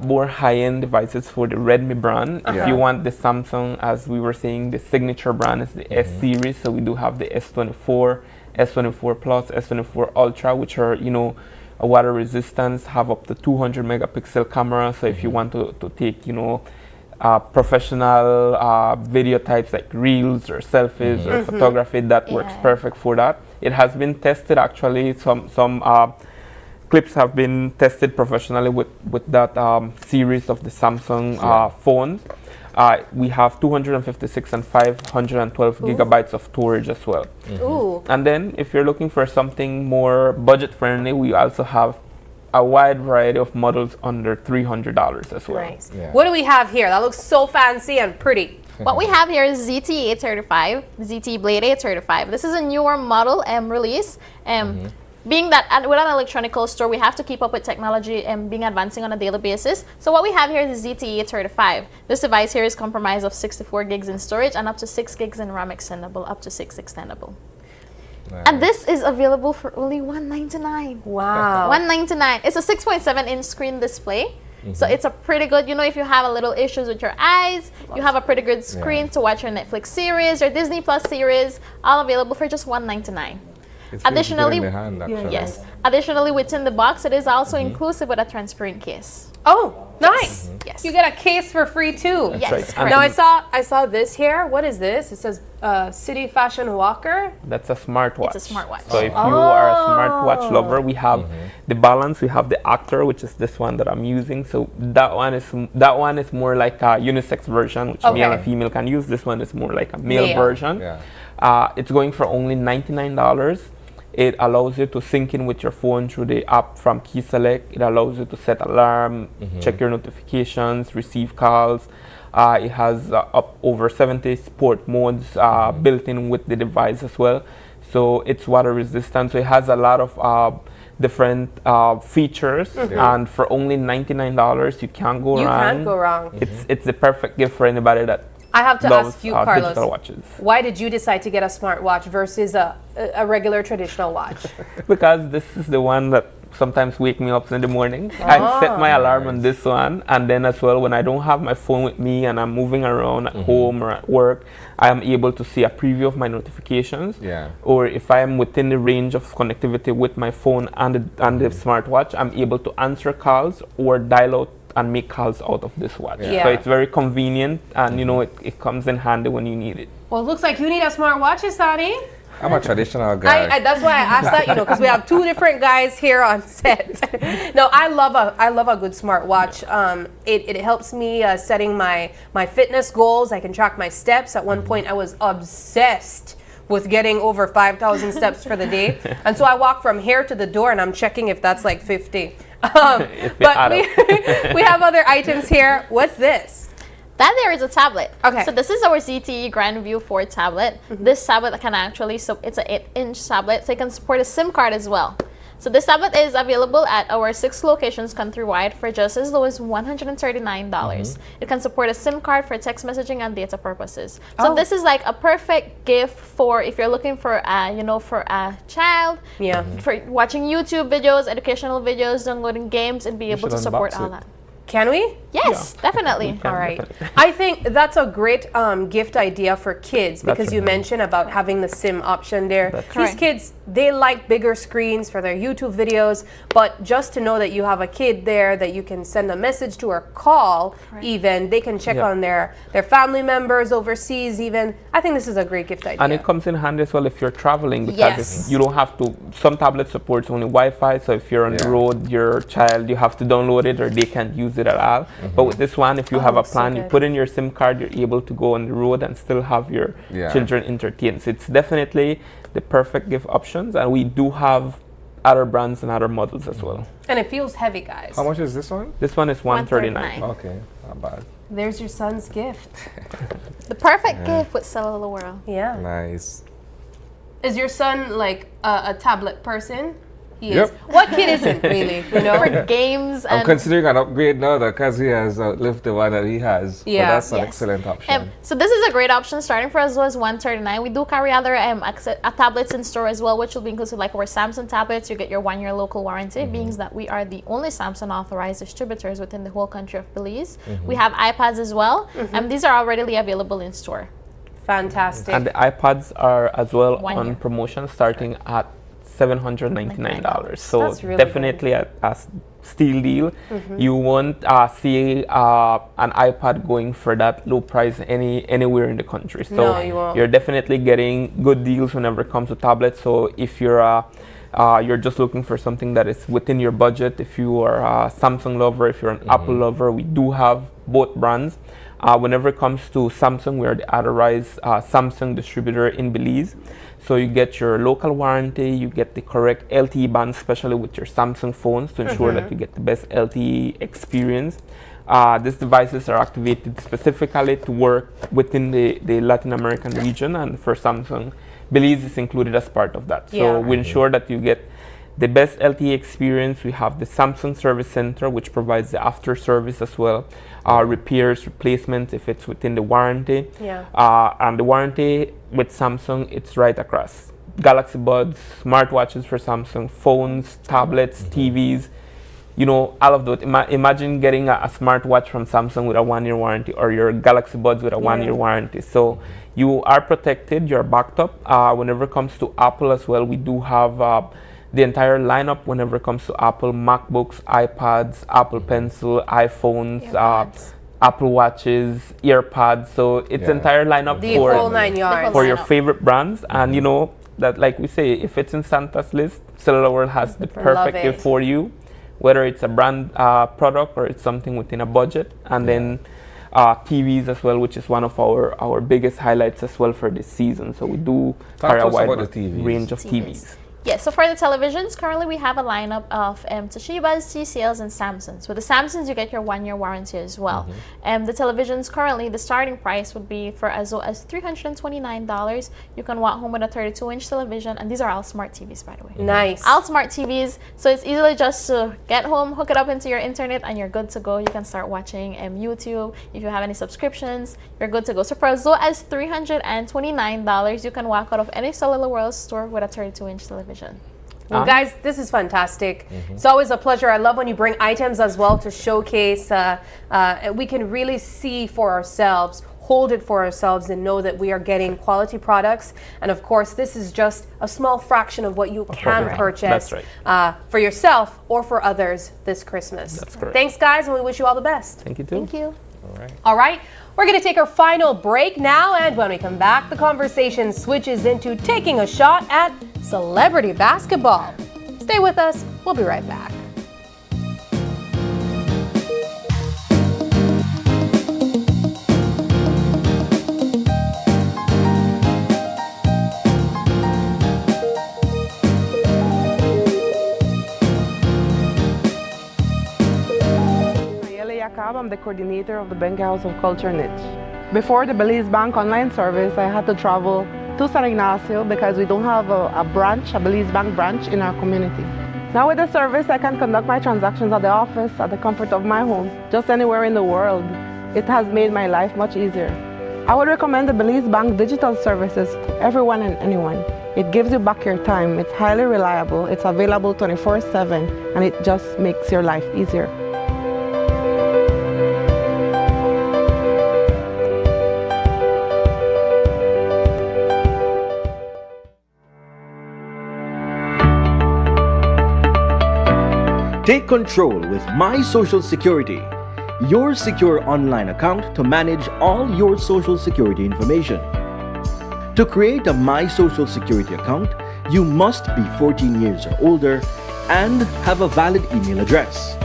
more high-end devices for the Redmi brand. If you want the Samsung, as we were saying, the signature brand is the S series. So we do have the S24, S24 Plus, S24 Ultra, which are, you know, a water resistance, have up to 200 megapixel camera. So if you want to take, you know, professional video types like reels or selfies or photography, that works perfect for that. It has been tested actually. Some clips have been tested professionally with that series of the Samsung phones. We have 256 and 512 gigabytes of storage as well. And then if you're looking for something more budget friendly, we also have a wide variety of models under $300 as well. Nice. What do we have here? That looks so fancy and pretty. What we have here is ZTE 835, ZTE Blade 835. This is a newer model release. Being that with an electronical store, we have to keep up with technology and being advancing on a daily basis. So what we have here is the ZTE 835. This device here is comprised of 64 gigs in storage and up to 6 gigs in RAM extendable, up to 6 extendable. Nice. And this is available for only $199. Wow. $199. It's a 6.7-inch screen display. So it's a pretty good, you know, if you have a little issues with your eyes, you have a pretty good screen to watch your Netflix series, your Disney Plus series, all available for just $199. Additionally, additionally within the box, it is also inclusive with a transparent case. Oh, nice! Yes, you get a case for free too. Yes. Now I saw this here. What is this? It says City Fashion Walker. That's a smartwatch. It's a smartwatch. So if you are a smartwatch lover, we have the Balance. We have the Actor, which is this one that I'm using. So that one is more like a unisex version, which male and female can use. This one is more like a male version. It's going for only $99. It allows you to sync in with your phone through the app from Key Select. It allows you to set alarm, check your notifications, receive calls. It has up over 70 sport modes built in with the device as well. So it's water resistant. So it has a lot of different features, and for only $99, you can't go wrong. You can't go wrong. It's the perfect gift for anybody that I have to ask you, Carlos, digital watches. Why did you decide to get a smartwatch versus a regular traditional watch? Because this is the one that sometimes wake me up in the morning. I set my alarm on this one, and then as well when I don't have my phone with me and I'm moving around at home or at work, I am able to see a preview of my notifications. Or if I am within the range of connectivity with my phone and the smartwatch, I'm able to answer calls or dial out and make calls out of this watch. So it's very convenient, and you know it comes in handy when you need it. Well, it looks like you need a smartwatch, Isani. I'm a traditional guy. That's why I asked that, you know, because we have two different guys here on set. No, I love a good smartwatch. It helps me setting my fitness goals. I can track my steps. At one point, I was obsessed with getting over 5,000 steps for the day, and so I walk from here to the door, and I'm checking if that's like 50. But we have other items here. What's this? That there is a tablet. Okay. So this is our ZTE Grand View 4 tablet. This tablet can actually, so it's an 8-inch tablet, so it can support a SIM card as well. So this tablet is available at our 6 locations countrywide for just as low as $139. It can support a SIM card for text messaging and data purposes. So this is like a perfect gift for if you're looking for for a child, for watching YouTube videos, educational videos, downloading games, and be able to support all that. Can we? Yes, definitely. All right. I think that's a great gift idea for kids because you mentioned about having the SIM option there. These kids, they like bigger screens for their YouTube videos, but just to know that you have a kid there that you can send a message to or call even, they can check on their family members overseas even. I think this is a great gift idea. And it comes in handy as well if you're traveling because if you don't have to, some tablet supports only Wi-Fi, so if you're on the road, your child, you have to download it or they can't use it at all. But with this one, if you have a plan, you put in your SIM card, you're able to go on the road and still have your children entertained. So it's definitely the perfect gift options, and we do have other brands and other models as well. And it feels heavy, guys. How much is this one? This one is $139. Okay, not bad. There's your son's gift. The perfect gift with Cellular World. Yeah. Nice. Is your son like a tablet person? He is. What kid isn't really? You know, for games. I'm considering an upgrade now because he has outlived the one that he has. Yeah, but that's an excellent option. So this is a great option starting for as low as $139. We do carry other tablets in store as well, which will be inclusive like our Samsung tablets. You get your 1-year local warranty, being that we are the only Samsung authorized distributors within the whole country of Belize. We have iPads as well, and these are already available in store. Fantastic. And the iPads are as well on promotion starting at $799. So really definitely a steal deal. You won't see an iPad going for that low price anywhere in the country. So no, you won't. You're definitely getting good deals whenever it comes to tablets. So if you're just looking for something that is within your budget, if you are a Samsung lover, if you're an Apple lover, we do have both brands. Whenever it comes to Samsung, we are the authorized Samsung distributor in Belize. So you get your local warranty, you get the correct LTE band, especially with your Samsung phones, to ensure that you get the best LTE experience. These devices are activated specifically to work within the Latin American region, and for Samsung, Belize is included as part of that. So we ensure that you get the best LTE experience. We have the Samsung Service Center, which provides the after service as well, repairs, replacements if it's within the warranty. And the warranty with Samsung, it's right across. Galaxy Buds, smartwatches for Samsung, phones, tablets, TVs, you know, all of those. Imagine getting a smartwatch from Samsung with a 1-year warranty, or your Galaxy Buds with a 1-year warranty. So you are protected, you're backed up. Whenever it comes to Apple as well, we do have the entire lineup whenever it comes to Apple MacBooks, iPads, Apple Pencil, iPhones, Apple Watches, AirPods. So it's entire lineup the whole 9 yards for your favorite brands. And you know that, like we say, if it's in Santa's list, Cellular World has the perfect gift for you, whether it's a brand product or it's something within a budget. And then TVs as well, which is one of our biggest highlights as well for this season. So we do carry a wide range of TVs. Yeah, so for the televisions, currently we have a lineup of Toshiba's, TCLs, and Samsungs. With the Samsungs, you get your 1-year warranty as well. The televisions, currently, the starting price would be for as low as $329. You can walk home with a 32-inch television, and these are all smart TVs, by the way. Nice. All smart TVs, so it's easily just to get home, hook it up into your internet, and you're good to go. You can start watching YouTube. If you have any subscriptions, you're good to go. So for as low as $329, you can walk out of any Cellular World store with a 32-inch television. Well, guys, this is fantastic. It's always a pleasure. I love when you bring items as well to showcase. We can really see for ourselves, hold it for ourselves, and know that we are getting quality products. And of course, this is just a small fraction of what you can purchase for yourself or for others this Christmas. That's correct. Thanks, guys, and we wish you all the best. Thank you, too. Thank you. All right. We're going to take our final break now, and when we come back, the conversation switches into taking a shot at celebrity basketball. Stay with us. We'll be right back. I'm the coordinator of the Benga House of Culture niche. Before the Belize Bank online service, I had to travel to San Ignacio because we don't have a Belize Bank branch in our community. Now with the service, I can conduct my transactions at the office, at the comfort of my home, just anywhere in the world. It has made my life much easier. I would recommend the Belize Bank digital services to everyone and anyone. It gives you back your time, it's highly reliable, it's available 24/7, and it just makes your life easier. Take control with My Social Security, your secure online account to manage all your Social Security information. To create a My Social Security account, you must be 14 years or older and have a valid email address.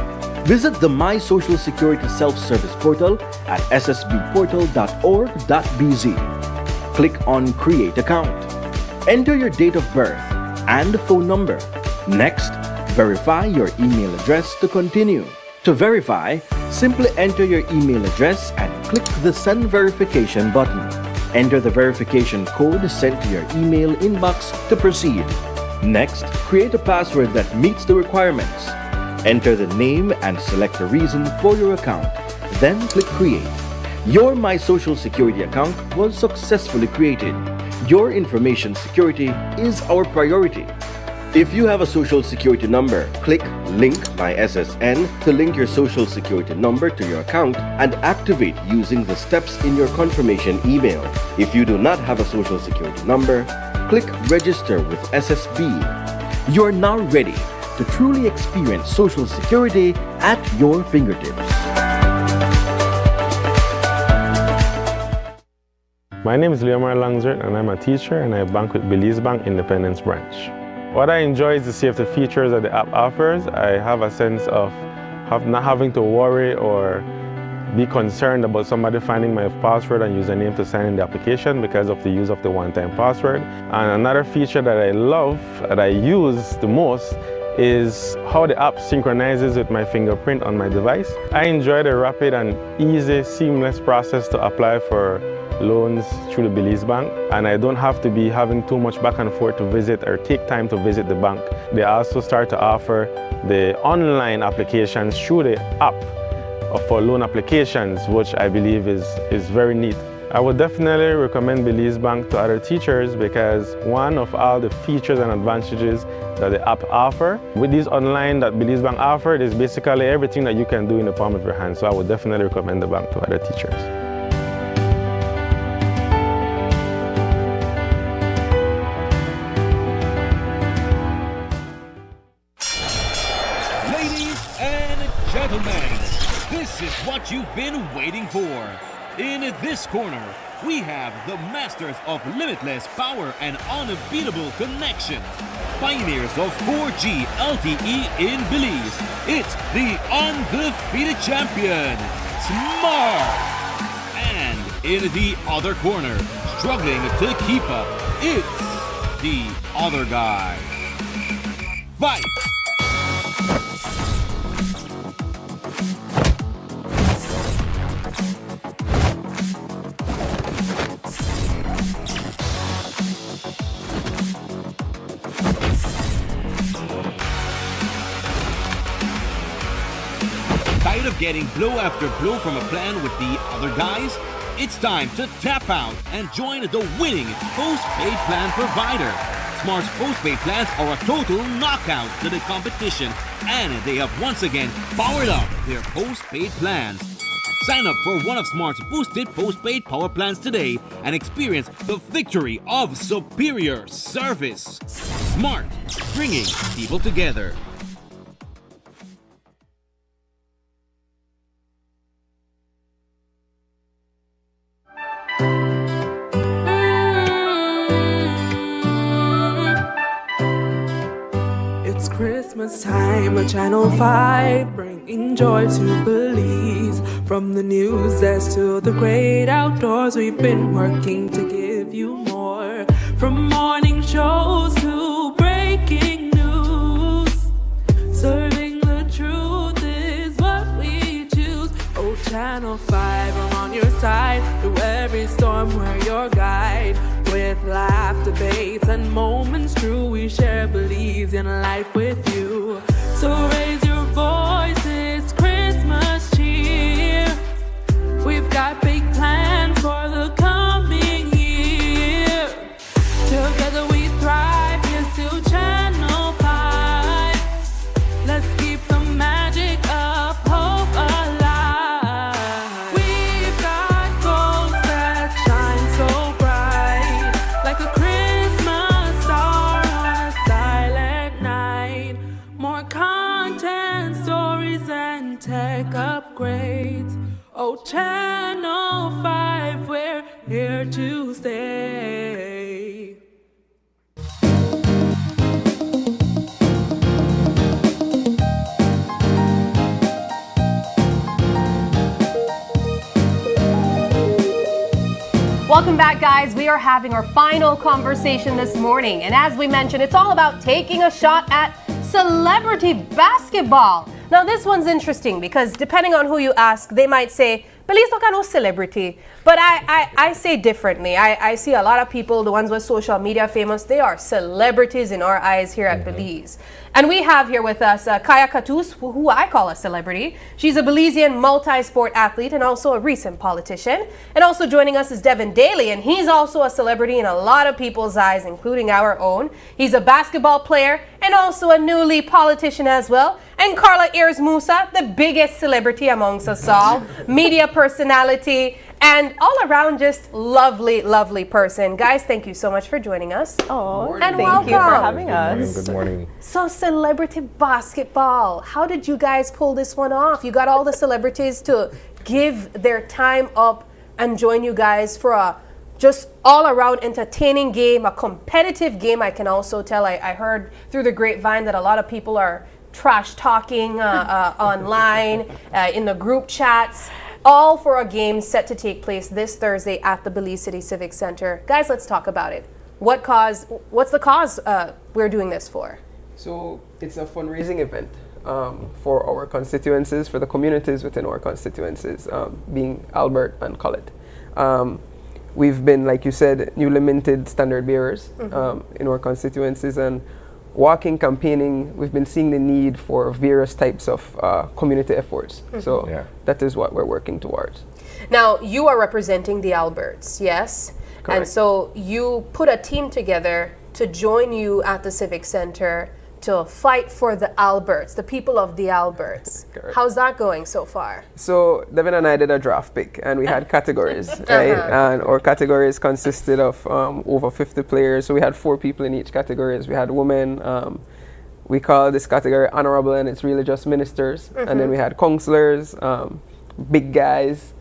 Visit the My Social Security self-service portal at ssbportal.org.bz. Click on Create Account. Enter your date of birth and phone number. Next, verify your email address to continue. To verify, simply enter your email address and click the Send Verification button. Enter the verification code sent to your email inbox to proceed. Next, create a password that meets the requirements. Enter the name and select the reason for your account. Then click Create. Your My Social Security account was successfully created. Your information security is our priority. If you have a Social Security number, click Link My SSN to link your Social Security number to your account and activate using the steps in your confirmation email. If you do not have a Social Security number, click Register with SSB. You are now ready to truly experience Social Security at your fingertips. My name is Leomar Langzert and I'm a teacher and I bank with Belize Bank Independence Branch. What I enjoy is the safety features that the app offers. I have a sense of not having to worry or be concerned about somebody finding my password and username to sign in the application because of the use of the one-time password. And another feature that I love, that I use the most, is how the app synchronizes with my fingerprint on my device. I enjoy the rapid and easy, seamless process to apply for loans through the Belize Bank, and I don't have to be having too much back and forth to visit or take time to visit the bank. They also start to offer the online applications through the app for loan applications, which I believe is very neat. I would definitely recommend Belize Bank to other teachers because one of all the features and advantages that the app offer, with these online that Belize Bank offer, is basically everything that you can do in the palm of your hand. So I would definitely recommend the bank to other teachers. This is what you've been waiting for. In this corner, we have the masters of limitless power and unbeatable connection. Pioneers of 4G LTE in Belize. It's the undefeated champion, Smart. And in the other corner, struggling to keep up, it's the other guy. Fight! Tired of getting blow after blow from a plan with the other guys? It's time to tap out and join the winning postpaid plan provider. Smart's postpaid plans are a total knockout to the competition, and they have once again powered up their postpaid plans. Sign up for one of Smart's boosted postpaid power plans today and experience the victory of superior service. Smart, bringing people together. It's Christmas time, Channel 5, bringing joy to Belize. From the news desk to the great outdoors, we've been working to give you more. From morning shows to breaking news, serving the truth is what we choose. Oh, Channel 5, we're on your side. Through every storm, we're your guide. With laugh, debates, and moments true, we share Belize in life with you. So raise your voices, Christmas cheer. We've got big plans for the coming year. Together we thrive, here's to Channel 5. Let's keep the magic of hope alive. We've got goals that shine so bright, like a Christmas star on a silent night. More content here to stay. Welcome back, guys. We are having our final conversation this morning. And as we mentioned, it's all about taking a shot at celebrity basketball. Now, this one's interesting because depending on who you ask, they might say, Belize don't got no celebrity. But I say differently. I see a lot of people, the ones with social media famous, they are celebrities in our eyes here at Belize. And we have here with us Kaya Katus, who I call a celebrity. She's a Belizean multi-sport athlete and also a recent politician. And also joining us is Devin Daly, and he's also a celebrity in a lot of people's eyes, including our own. He's a basketball player and also a newly politician as well. And Carla Ayers Musa, the biggest celebrity amongst us all, media personality, and all around just lovely, lovely person. Guys, thank you so much for joining us. Oh, and thank welcome. you for having us. Good morning. So, celebrity basketball, how did you guys pull this one off? You got all the celebrities to give their time up and join you guys for a just all-around entertaining game, a competitive game. I can also tell, I heard through the grapevine that a lot of people are trash talking online, in the group chats, all for a game set to take place this Thursday at the Belize City Civic Center. Guys, let's talk about it. What's the cause we're doing this for? So it's a fundraising event for our constituencies, for the communities within our constituencies, being Albert and Collet. We've been, like you said, newly minted standard bearers in our constituencies, and walking, campaigning, we've been seeing the need for various types of community efforts. So that is what we're working towards. Now, you are representing the Alberts, yes? Correct. And so you put a team together to join you at the Civic Center to fight for the Alberts, the people of the Alberts. Correct. How's that going so far? So Devin and I did a draft pick, and we had categories, right? And our categories consisted of over 50 players. So we had 4 people in each category. We had women. We call this category honorable, and it's really just ministers. And then we had counselors, big guys,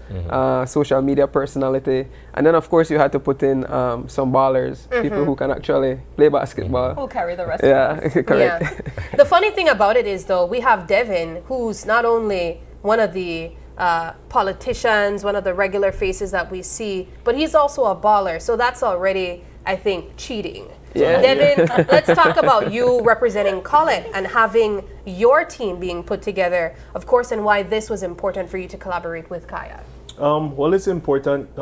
social media personality, and then of course you had to put in some ballers, people who can actually play basketball. Who'll carry the rest of us. Correct. Yeah. The funny thing about it is, though, we have Devin, who's not only one of the politicians, one of the regular faces that we see, but he's also a baller. So that's already, I think, cheating. Yeah. Devin, let's talk about you representing Collet and having your team being put together, of course, and why this was important for you to collaborate with Kaya. Well, it's important.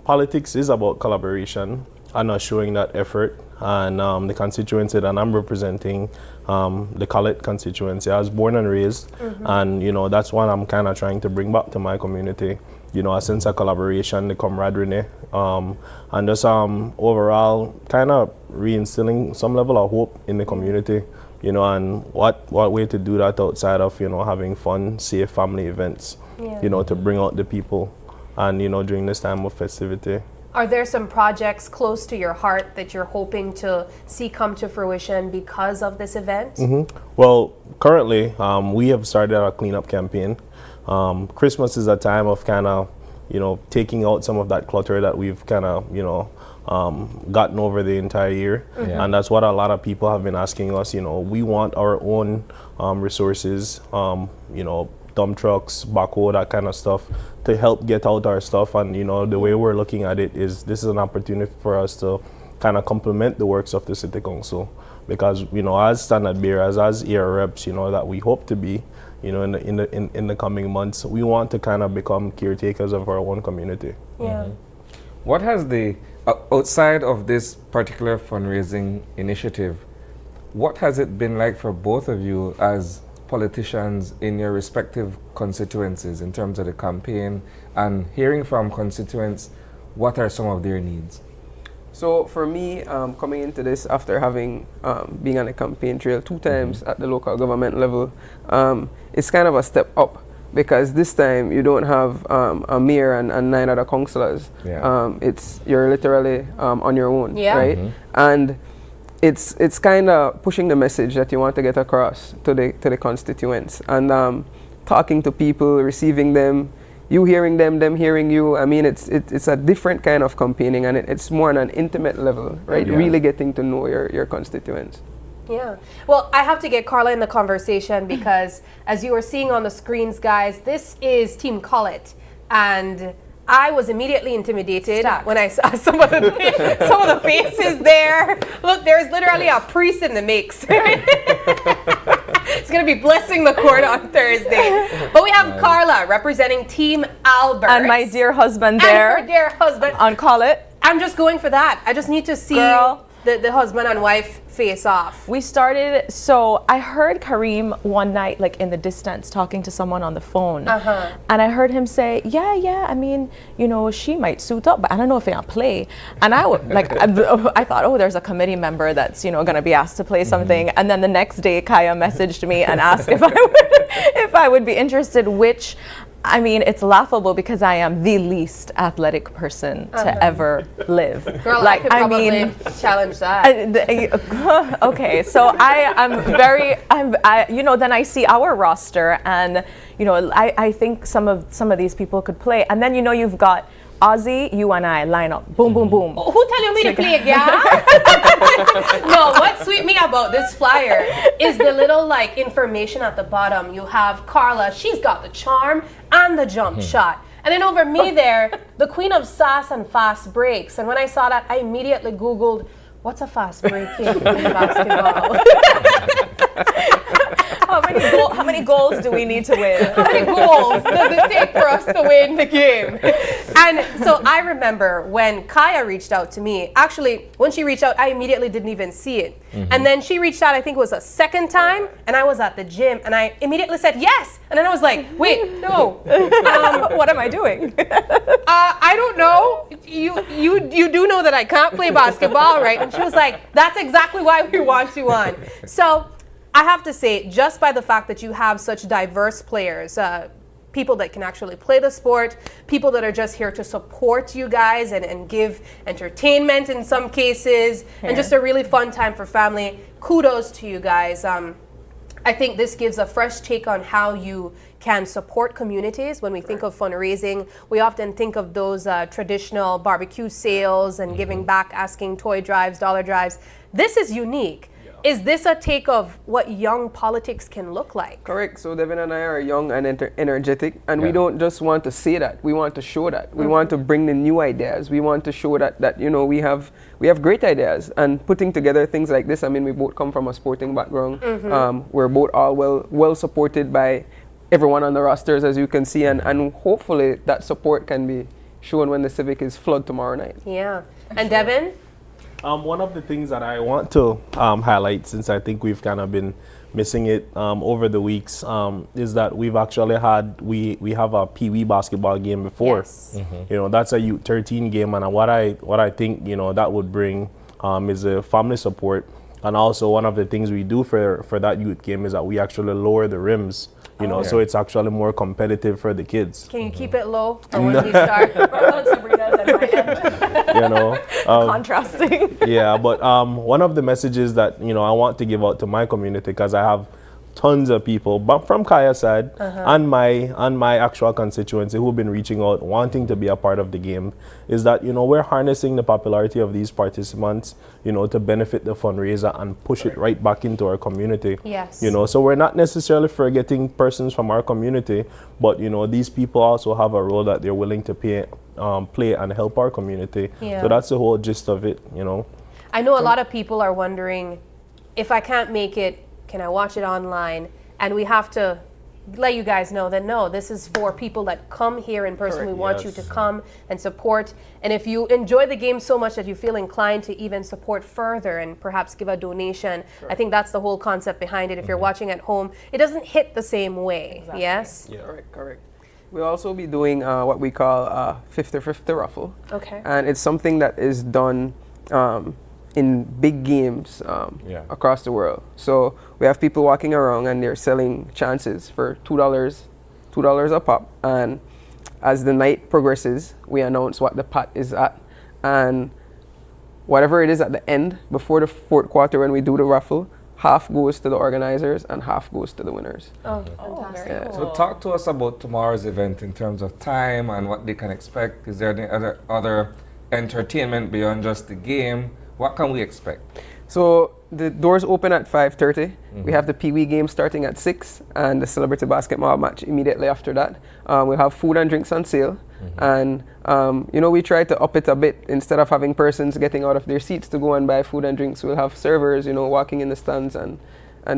Politics is about collaboration and showing that effort. And the constituency that I'm representing, the Collet constituency, I was born and raised. And, you know, that's what I'm kind of trying to bring back to my community. You know, a sense of collaboration, the camaraderie, and just overall kind of reinstilling some level of hope in the community, you know, and what way to do that outside of, you know, having fun, safe family events, you know, to bring out the people and, you know, during this time of festivity. Are there some projects close to your heart that you're hoping to see come to fruition because of this event? Well, currently, we have started our cleanup campaign. Christmas is a time of kind of, you know, taking out some of that clutter that we've kind of, you know, gotten over the entire year. And that's what a lot of people have been asking us. You know, we want our own resources, you know, dump trucks, backhoe, that kind of stuff, to help get out our stuff. And, you know, the way we're looking at it is this is an opportunity for us to kind of complement the works of the City Council. Because, you know, as standard bearers, as ER reps, you know, that we hope to be, you know, in the coming months, we want to kind of become caretakers of our own community. What has the, outside of this particular fundraising initiative, what has it been like for both of you as politicians in your respective constituencies in terms of the campaign and hearing from constituents, what are some of their needs? So for me, coming into this after having being on a campaign trail 2 times at the local government level, it's kind of a step up, because this time you don't have a mayor and 9 other councillors. You're literally on your own, right? And it's kind of pushing the message that you want to get across to the constituents, and talking to people, receiving them, you hearing them hearing you. I mean, it's a different kind of campaigning, and it's more on an intimate level, right? Yeah. Really getting to know your constituents. Yeah. Well, I have to get Carla in the conversation because, as you were seeing on the screens, guys, this is Team Collett, and I was immediately intimidated when I saw some of the faces there. Look, there's literally a priest in the mix. He's going to be blessing the court on Thursday. But we have Carla representing Team Albert. And my dear husband there. And her dear husband. On Collett. I'm just going for that. I just need to see the husband and wife face off. We started, so I heard Kareem one night, like in the distance, talking to someone on the phone. And I heard him say, yeah, I mean, you know, she might suit up, but I don't know if they're gonna play. And I would, like, I thought, oh, there's a committee member that's, you know, gonna be asked to play something. And then the next day, Kaya messaged me and asked if I would be interested, which, I mean, it's laughable because I am the least athletic person to ever live. Girl, like, I could probably challenge that. Okay, so you know, then I see our roster, and you know, I think some of these people could play, and then you know you've got Ozzy, you and I line up, boom, boom, boom. Who tell you me to play, yeah? No, what sweet me about this flyer is the little like information at the bottom. You have Carla, she's got the charm and the jump shot. And then over me there, the queen of sass and fast breaks. And when I saw that, I immediately Googled, what's a fast break in basketball? How many goals do we need to win? How many goals does it take for us to win the game? And so I remember when Kaya reached out to me, actually, when she reached out, I immediately didn't even see it. And then she reached out, I think it was a second time, and I was at the gym, and I immediately said yes. And then I was like, wait, no. What am I doing? I don't know. You do know that I can't play basketball, right? And she was like, that's exactly why we want you on. So I have to say, just by the fact that you have such diverse players, people that can actually play the sport, people that are just here to support you guys and give entertainment in some cases, and just a really fun time for family, kudos to you guys. I think this gives a fresh take on how you can support communities. When we think of fundraising, we often think of those traditional barbecue sales and giving back, asking toy drives, dollar drives. This is unique. Is this a take of what young politics can look like? Correct. So Devin and I are young and energetic, and we don't just want to say that. We want to show that. We want to bring the new ideas. We want to show that you know, we have great ideas, and putting together things like this. I mean, we both come from a sporting background. We're both all well supported by everyone on the rosters, as you can see, and hopefully that support can be shown when the Civic is flood tomorrow night. Yeah. And Devin? One of the things that I want to highlight, since I think we've kind of been missing it over the weeks, is that we've actually had, we have a Pee Wee basketball game before. Yes. You know, that's a U13 game, and what I think, you know, that would bring is a family support. And also one of the things we do for that youth game is that we actually lower the rims. You know, so it's actually more competitive for the kids. Can you keep it low for when we start? You know, contrasting. Yeah, but one of the messages that, you know, I want to give out to my community, because I have tons of people, but from Kaya's side and my actual constituency who've been reaching out, wanting to be a part of the game, is that, you know, we're harnessing the popularity of these participants, you know, to benefit the fundraiser and push it right back into our community. Yes. You know, so we're not necessarily forgetting persons from our community, but, you know, these people also have a role that they're willing to play and help our community. Yeah. So that's the whole gist of it, you know. I know a lot of people are wondering, if I can't make it, can I watch it online? And we have to let you guys know that no, this is for people that come here in person. We want you to come and support. And if you enjoy the game so much that you feel inclined to even support further and perhaps give a donation, I think that's the whole concept behind it. If you're watching at home, it doesn't hit the same way. Exactly. Yes? Yeah. Correct. We'll also be doing what we call a 50-50 raffle. Okay. And it's something that is done in big games across the world. So we have people walking around and they're selling chances for $2 a pop. And as the night progresses, we announce what the pot is at. And whatever it is at the end, before the fourth quarter when we do the raffle, half goes to the organizers and half goes to the winners. Oh, fantastic. So talk to us about tomorrow's event in terms of time and what they can expect. Is there any other entertainment beyond just the game? What can we expect? So the doors open at 5:30. We have the Pee Wee game starting at 6 and the celebrity basketball match immediately after that. We'll have food and drinks on sale. And, you know, we try to up it a bit. Instead of having persons getting out of their seats to go and buy food and drinks, we'll have servers, you know, walking in the stands and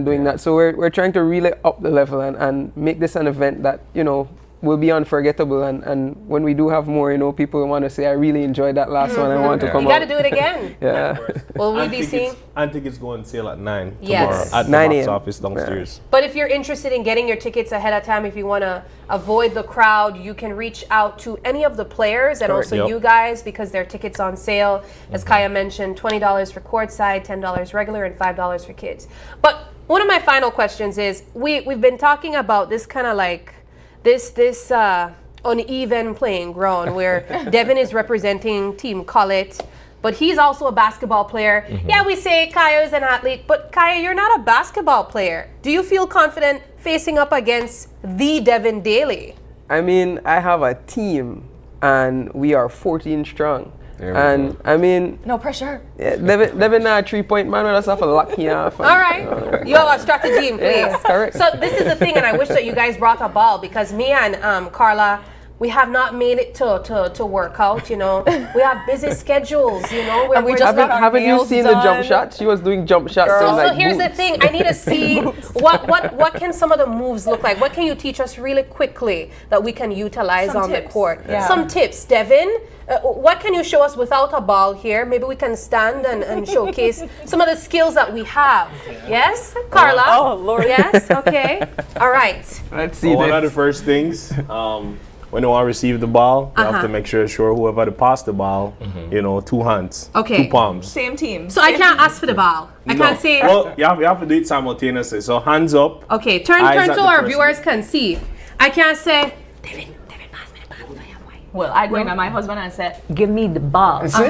doing that. So we're trying to really up the level and make this an event that, you know, will be unforgettable. And when we do have more, you know, people want to say, I really enjoyed that last one. I want to come You got to out. do it again. Yeah. Will we be seeing? And tickets go on sale at 9 Yes. tomorrow at 9 the box a.m. office downstairs. But if you're interested in getting your tickets ahead of time, if you want to avoid the crowd, you can reach out to any of the players and Correct, also yep. you guys because their tickets on sale. As Kaya mentioned, $20 for courtside, $10 regular, and $5 for kids. But one of my final questions is, we've been talking about this kind of like this uneven playing ground where Devin is representing Team Collett, but he's also a basketball player. Yeah, we say Kaya is an athlete, but Kaya, you're not a basketball player. Do you feel confident facing up against the Devin Daly? I mean, I have a team and we are 14 strong. And I mean, no pressure. Yeah, Devin a 3-point man with us off a lock here. All right, you have a strategy in place. Yes, correct. So this is the thing, and I wish that you guys brought a ball because me and Carla, we have not made it to work out, you know. We have busy schedules, you know. And we just haven't you seen the jump shot? She was doing jump shots. So here's the thing. I need to see what can some of the moves look like. What can you teach us really quickly that we can utilize Some on tips. the court? Yeah. Some tips, Devin. What can you show us without a ball here? Maybe we can stand and showcase some of the skills that we have. Yes, Carla? Oh, Lord. Yes, okay. All right. Let's see One of the first things, when you want to receive the ball, you have to make sure whoever to pass the ball, you know, 2 hands, Okay. 2 palms. Same team. So I can't ask for the ball. I can't say. Well, you have to do it simultaneously. So hands up. Okay, turn eyes at so the our person. viewers can see. I can't say. Well, I go in at my husband and said, give me the ball. You see?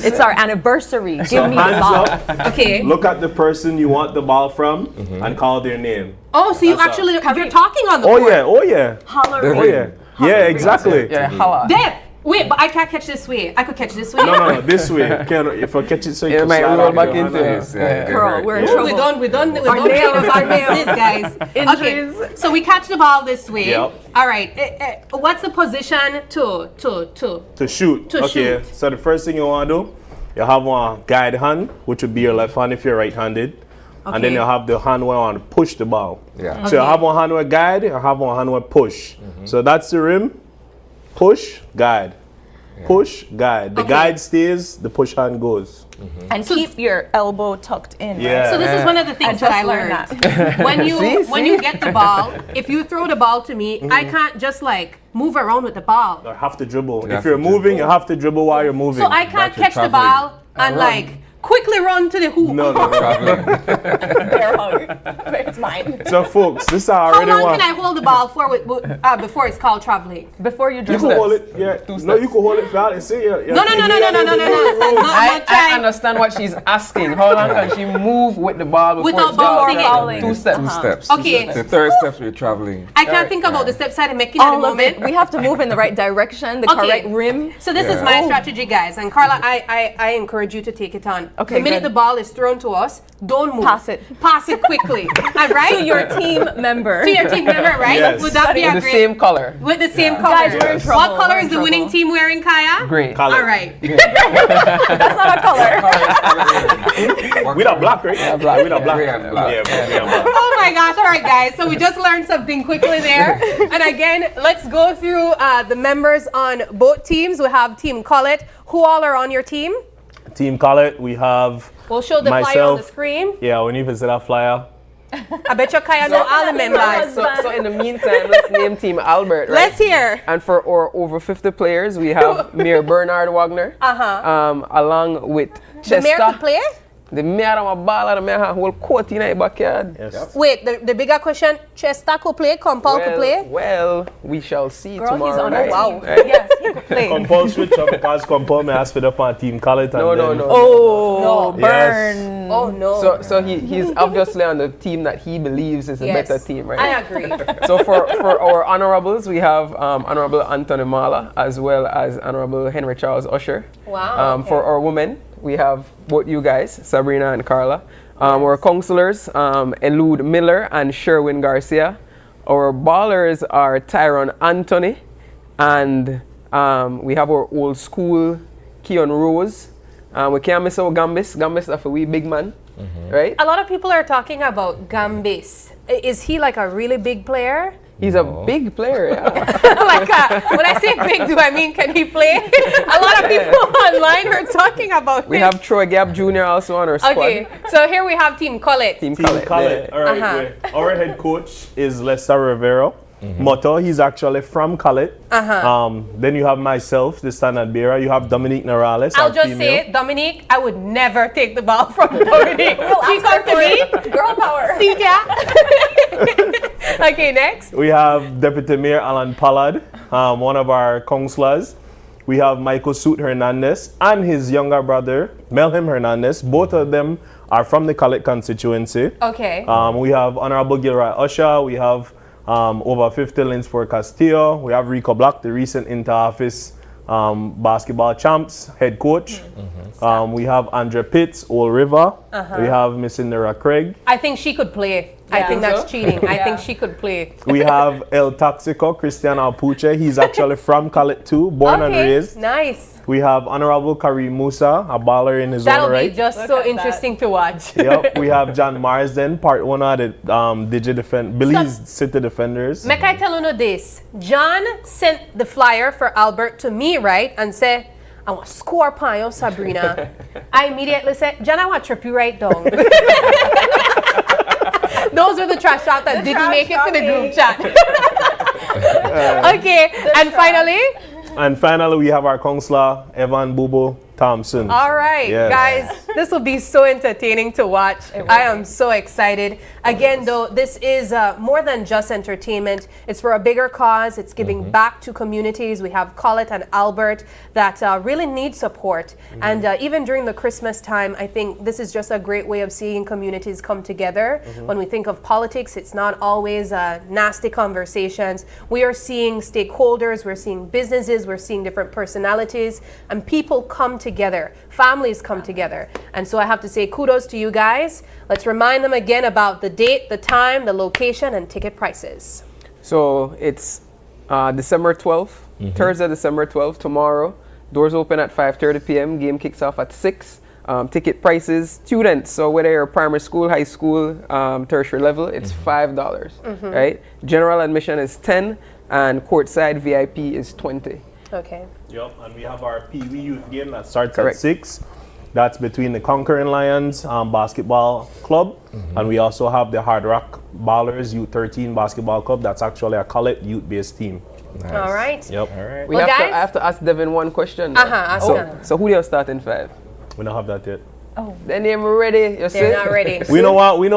It's our anniversary. Give So me the hands ball. up. Okay. Look at the person you want the ball from and call their name. Oh, so you That's actually you're talking on the Oh court. yeah, oh yeah. Holler. Oh yeah. Yeah, exactly. Yeah, how Dev, wait, but I can't catch this way. I could catch this way. No, this way. If I catch it so you It can might slide roll off back your into hand. it. Girl, we're in Ooh, trouble. we done Our train nails, us our on this, guys. Injuries. Okay, so we catch the ball this way. Yep. All right. What's the position to To shoot. To okay. shoot. So the first thing you want to do, you have one guide hand, which would be your left hand if you're right-handed. And then Okay. you have the hand where you want to push the ball. Yeah. So you Okay. have one hand with guide, you have one hand with push. So that's the rim. Push, guide. Push, guide. The Okay. guide stays, the push hand goes. And keep your elbow tucked in. Yeah. Right? So this is one of the things that I learned. When you get the ball, if you throw the ball to me, I can't just like move around with the ball. You have to dribble. You If have you're to moving, dribble. you have to dribble while you're moving. So I can't Like you're catch the traveling. ball and like quickly run to the hoop. No. Traveling. Bear hug. It's mine. So folks, this is How already long one. can I hold the ball for before it's called traveling? Before you You dribble. can hold it, yeah. No, you can hold it flat and see. No. I understand what she's asking. How long can she move with the ball before Without it's down? bouncing it. Falling. 2 steps. 2 steps. Okay. The third step we're traveling. I can't think about the steps I'm making at the All of moment. it. We have to move in the right direction, the Okay. correct rim. So this is my strategy, guys. And Carla, I encourage you to take it on. Okay, The minute good. the ball is thrown to us, don't move. Pass it. Pass it quickly. All right? To your team member. To your team member, right? Yes. Would that be a The great? same color. With the same color. Guys, we're in trouble. What color We're is in the winning trouble. team wearing, Kaya? Great. Color. All right. That's not a color. We not black, right? Yeah, black. We not black. Gray and black. Yeah, gray and black. Oh my gosh. All right, guys. So we just learned something quickly there. And again, let's go through the members on both teams. We have Team Collett. Who all are on your team? Team Collett, we have We'll show the flyer on the myself. screen. Yeah, when you visit that flyer. I bet you Kaya know all the members. So in the meantime, let's name Team Albert. Right? Let's hear. And for our over 50 players, we have Mayor Bernard Wagner, along with The mayor Chester. could play? The mayor of a ball and the mayor whole court in the backyard. Yes. Wait, the bigger question, Chester could play, Compal could play? Well, we shall see Girl, tomorrow he's on night. a team. Right? Yes, he could play. Compulsory switch up because Compul may ask for the on Team Collett. No. Oh, Yes. burn. Oh no. So he's obviously on the team that he believes is a better team, right? I agree. So for our honorables, we have Honorable Anthony Mala as well as Honorable Henry Charles Usher. Wow. For our women, we have both you guys, Sabrina and Carla. Our counselors elude Miller and Sherwin Garcia. Our ballers are Tyron Anthony, and we have our old school Keon Rose. We can't miss our Gambis. Gambis is a wee big man, right? A lot of people are talking about Gambis. Is he like a really big player? He's a big player, yeah. When I say big, do I mean can he play? A lot of people online are talking about We him. have Troy Gap Jr. also on our squad. Okay, so here we have Team Collett. Team Collett. All right, our head coach is Lester Rivero. Motto, he's actually from Collett. Then you have myself, the standard bearer. You have Dominique Morales. I'll just say, Dominique, I would never take the ball from Dominique. She comes to me. Girl power. See ya. Okay, next. We have Deputy Mayor Alan Pollard, one of our councillors. We have Michael Soot Hernandez and his younger brother, Melham Hernandez. Both of them are from the Collett constituency. Okay. We have Honorable Gilroy Usher. We have over 50 lanes for Castillo. We have Rico Block, the recent inter-office basketball champs, head coach. We have Andre Pitts, Old River. We have Miss Indira Craig. I think she could play. I think that's cheating. I think she could play. We have El Toxico, Christian Alpuche. He's actually from Collett too, born and raised. Nice. We have Honorable Kareem Musa, a baller in his That'll own right. be just so interesting to watch. Yep. We have John Marsden, part owner of the Belize City Defenders. Make I tell you this. John sent the flyer for Albert to me, right? And said, I want to score upon you, Sabrina. I immediately said, John, I want to trip you right down. Those are the trash talk that didn't make it to the group chat. Okay, and finally? And finally, we have our councillor, Evan Bubo Thompson. All right, guys, this will be so entertaining to watch. I am so excited. Again, though, this is more than just entertainment. It's for a bigger cause. It's giving back to communities. We have Collett and Albert that really need support. And even during the Christmas time, I think this is just a great way of seeing communities come together. When we think of politics, it's not always nasty conversations. We are seeing stakeholders, we're seeing businesses, we're seeing different personalities, and people come together, families come together. And so I have to say kudos to you guys. Let's remind them again about the date, the time, the location, and ticket prices. So it's December 12th, Thursday, December 12th, tomorrow. Doors open at 5:30 p.m. Game kicks off at 6. Ticket prices, students, so whether you're primary school, high school, tertiary level, it's $5, right? General admission is $10, and courtside VIP is $20. Okay. Yep, and we have our PV youth game that starts at 6. That's between the Conquering Lions basketball club, and we also have the Hard Rock Ballers U13 basketball club. That's actually a Collett youth-based team. Nice. All right. Yep. All right. I have to ask Devin one question. So who do you start in 5? We don't have that yet. Oh, then they're ready. They're not ready. We don't want to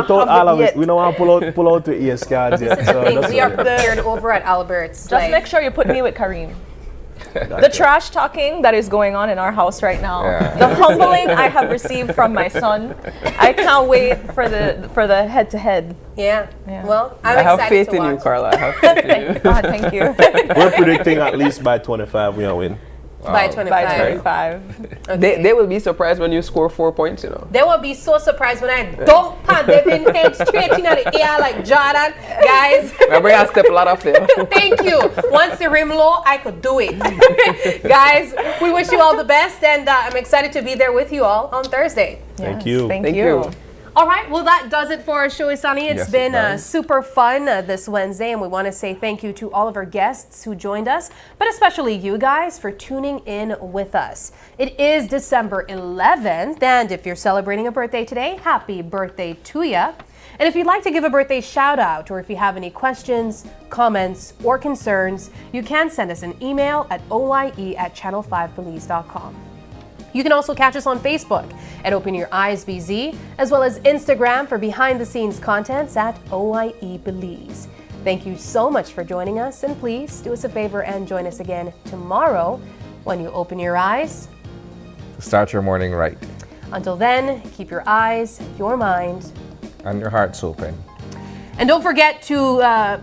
put out all of it. We don't want to pull out the ES cards yet. This is the thing. We are prepared over at Albert's. Just make sure you put me with Kareem. The trash talking that is going on in our house right now, the humbling I have received from my son, I can't wait for the head to head. Yeah. Well, I have faith in you, Carla. I have faith in you. God, thank you. We're predicting at least by 25 we'll win. By 25. By 25. Okay. They will be surprised when you score 4 points, you know. They will be so surprised when I dunk pan Devin head straight in the air like Jordan. Guys. Remember, I step a lot of them. Thank you. Once the rim low, I could do it. Guys, we wish you all the best, and I'm excited to be there with you all on Thursday. Thank you. Thank you. All right, well, that does it for our show, Isani. It's been super fun this Wednesday, and we want to say thank you to all of our guests who joined us, but especially you guys for tuning in with us. It is December 11th, and if you're celebrating a birthday today, happy birthday to ya. And if you'd like to give a birthday shout out, or if you have any questions, comments, or concerns, you can send us an email at oye@channel5belize.com. You can also catch us on Facebook at Open Your Eyes BZ, as well as Instagram for behind-the-scenes contents at OIE Belize. Thank you so much for joining us, and please do us a favor and join us again tomorrow when you open your eyes. Start your morning right. Until then, keep your eyes, your mind, and your hearts open. And don't forget to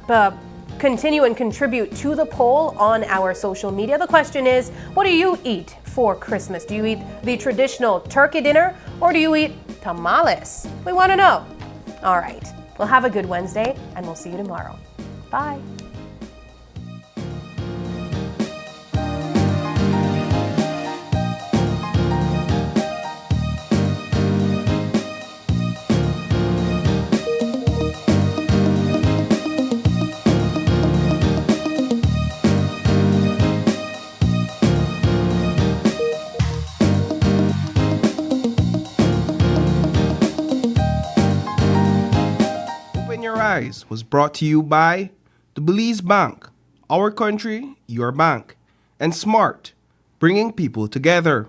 continue and contribute to the poll on our social media. The question is, what do you eat for Christmas? Do you eat the traditional turkey dinner or do you eat tamales? We want to know. All right. Well, have a good Wednesday and we'll see you tomorrow. Bye. Was brought to you by the Belize Bank, our country, your bank, and Smart, bringing people together.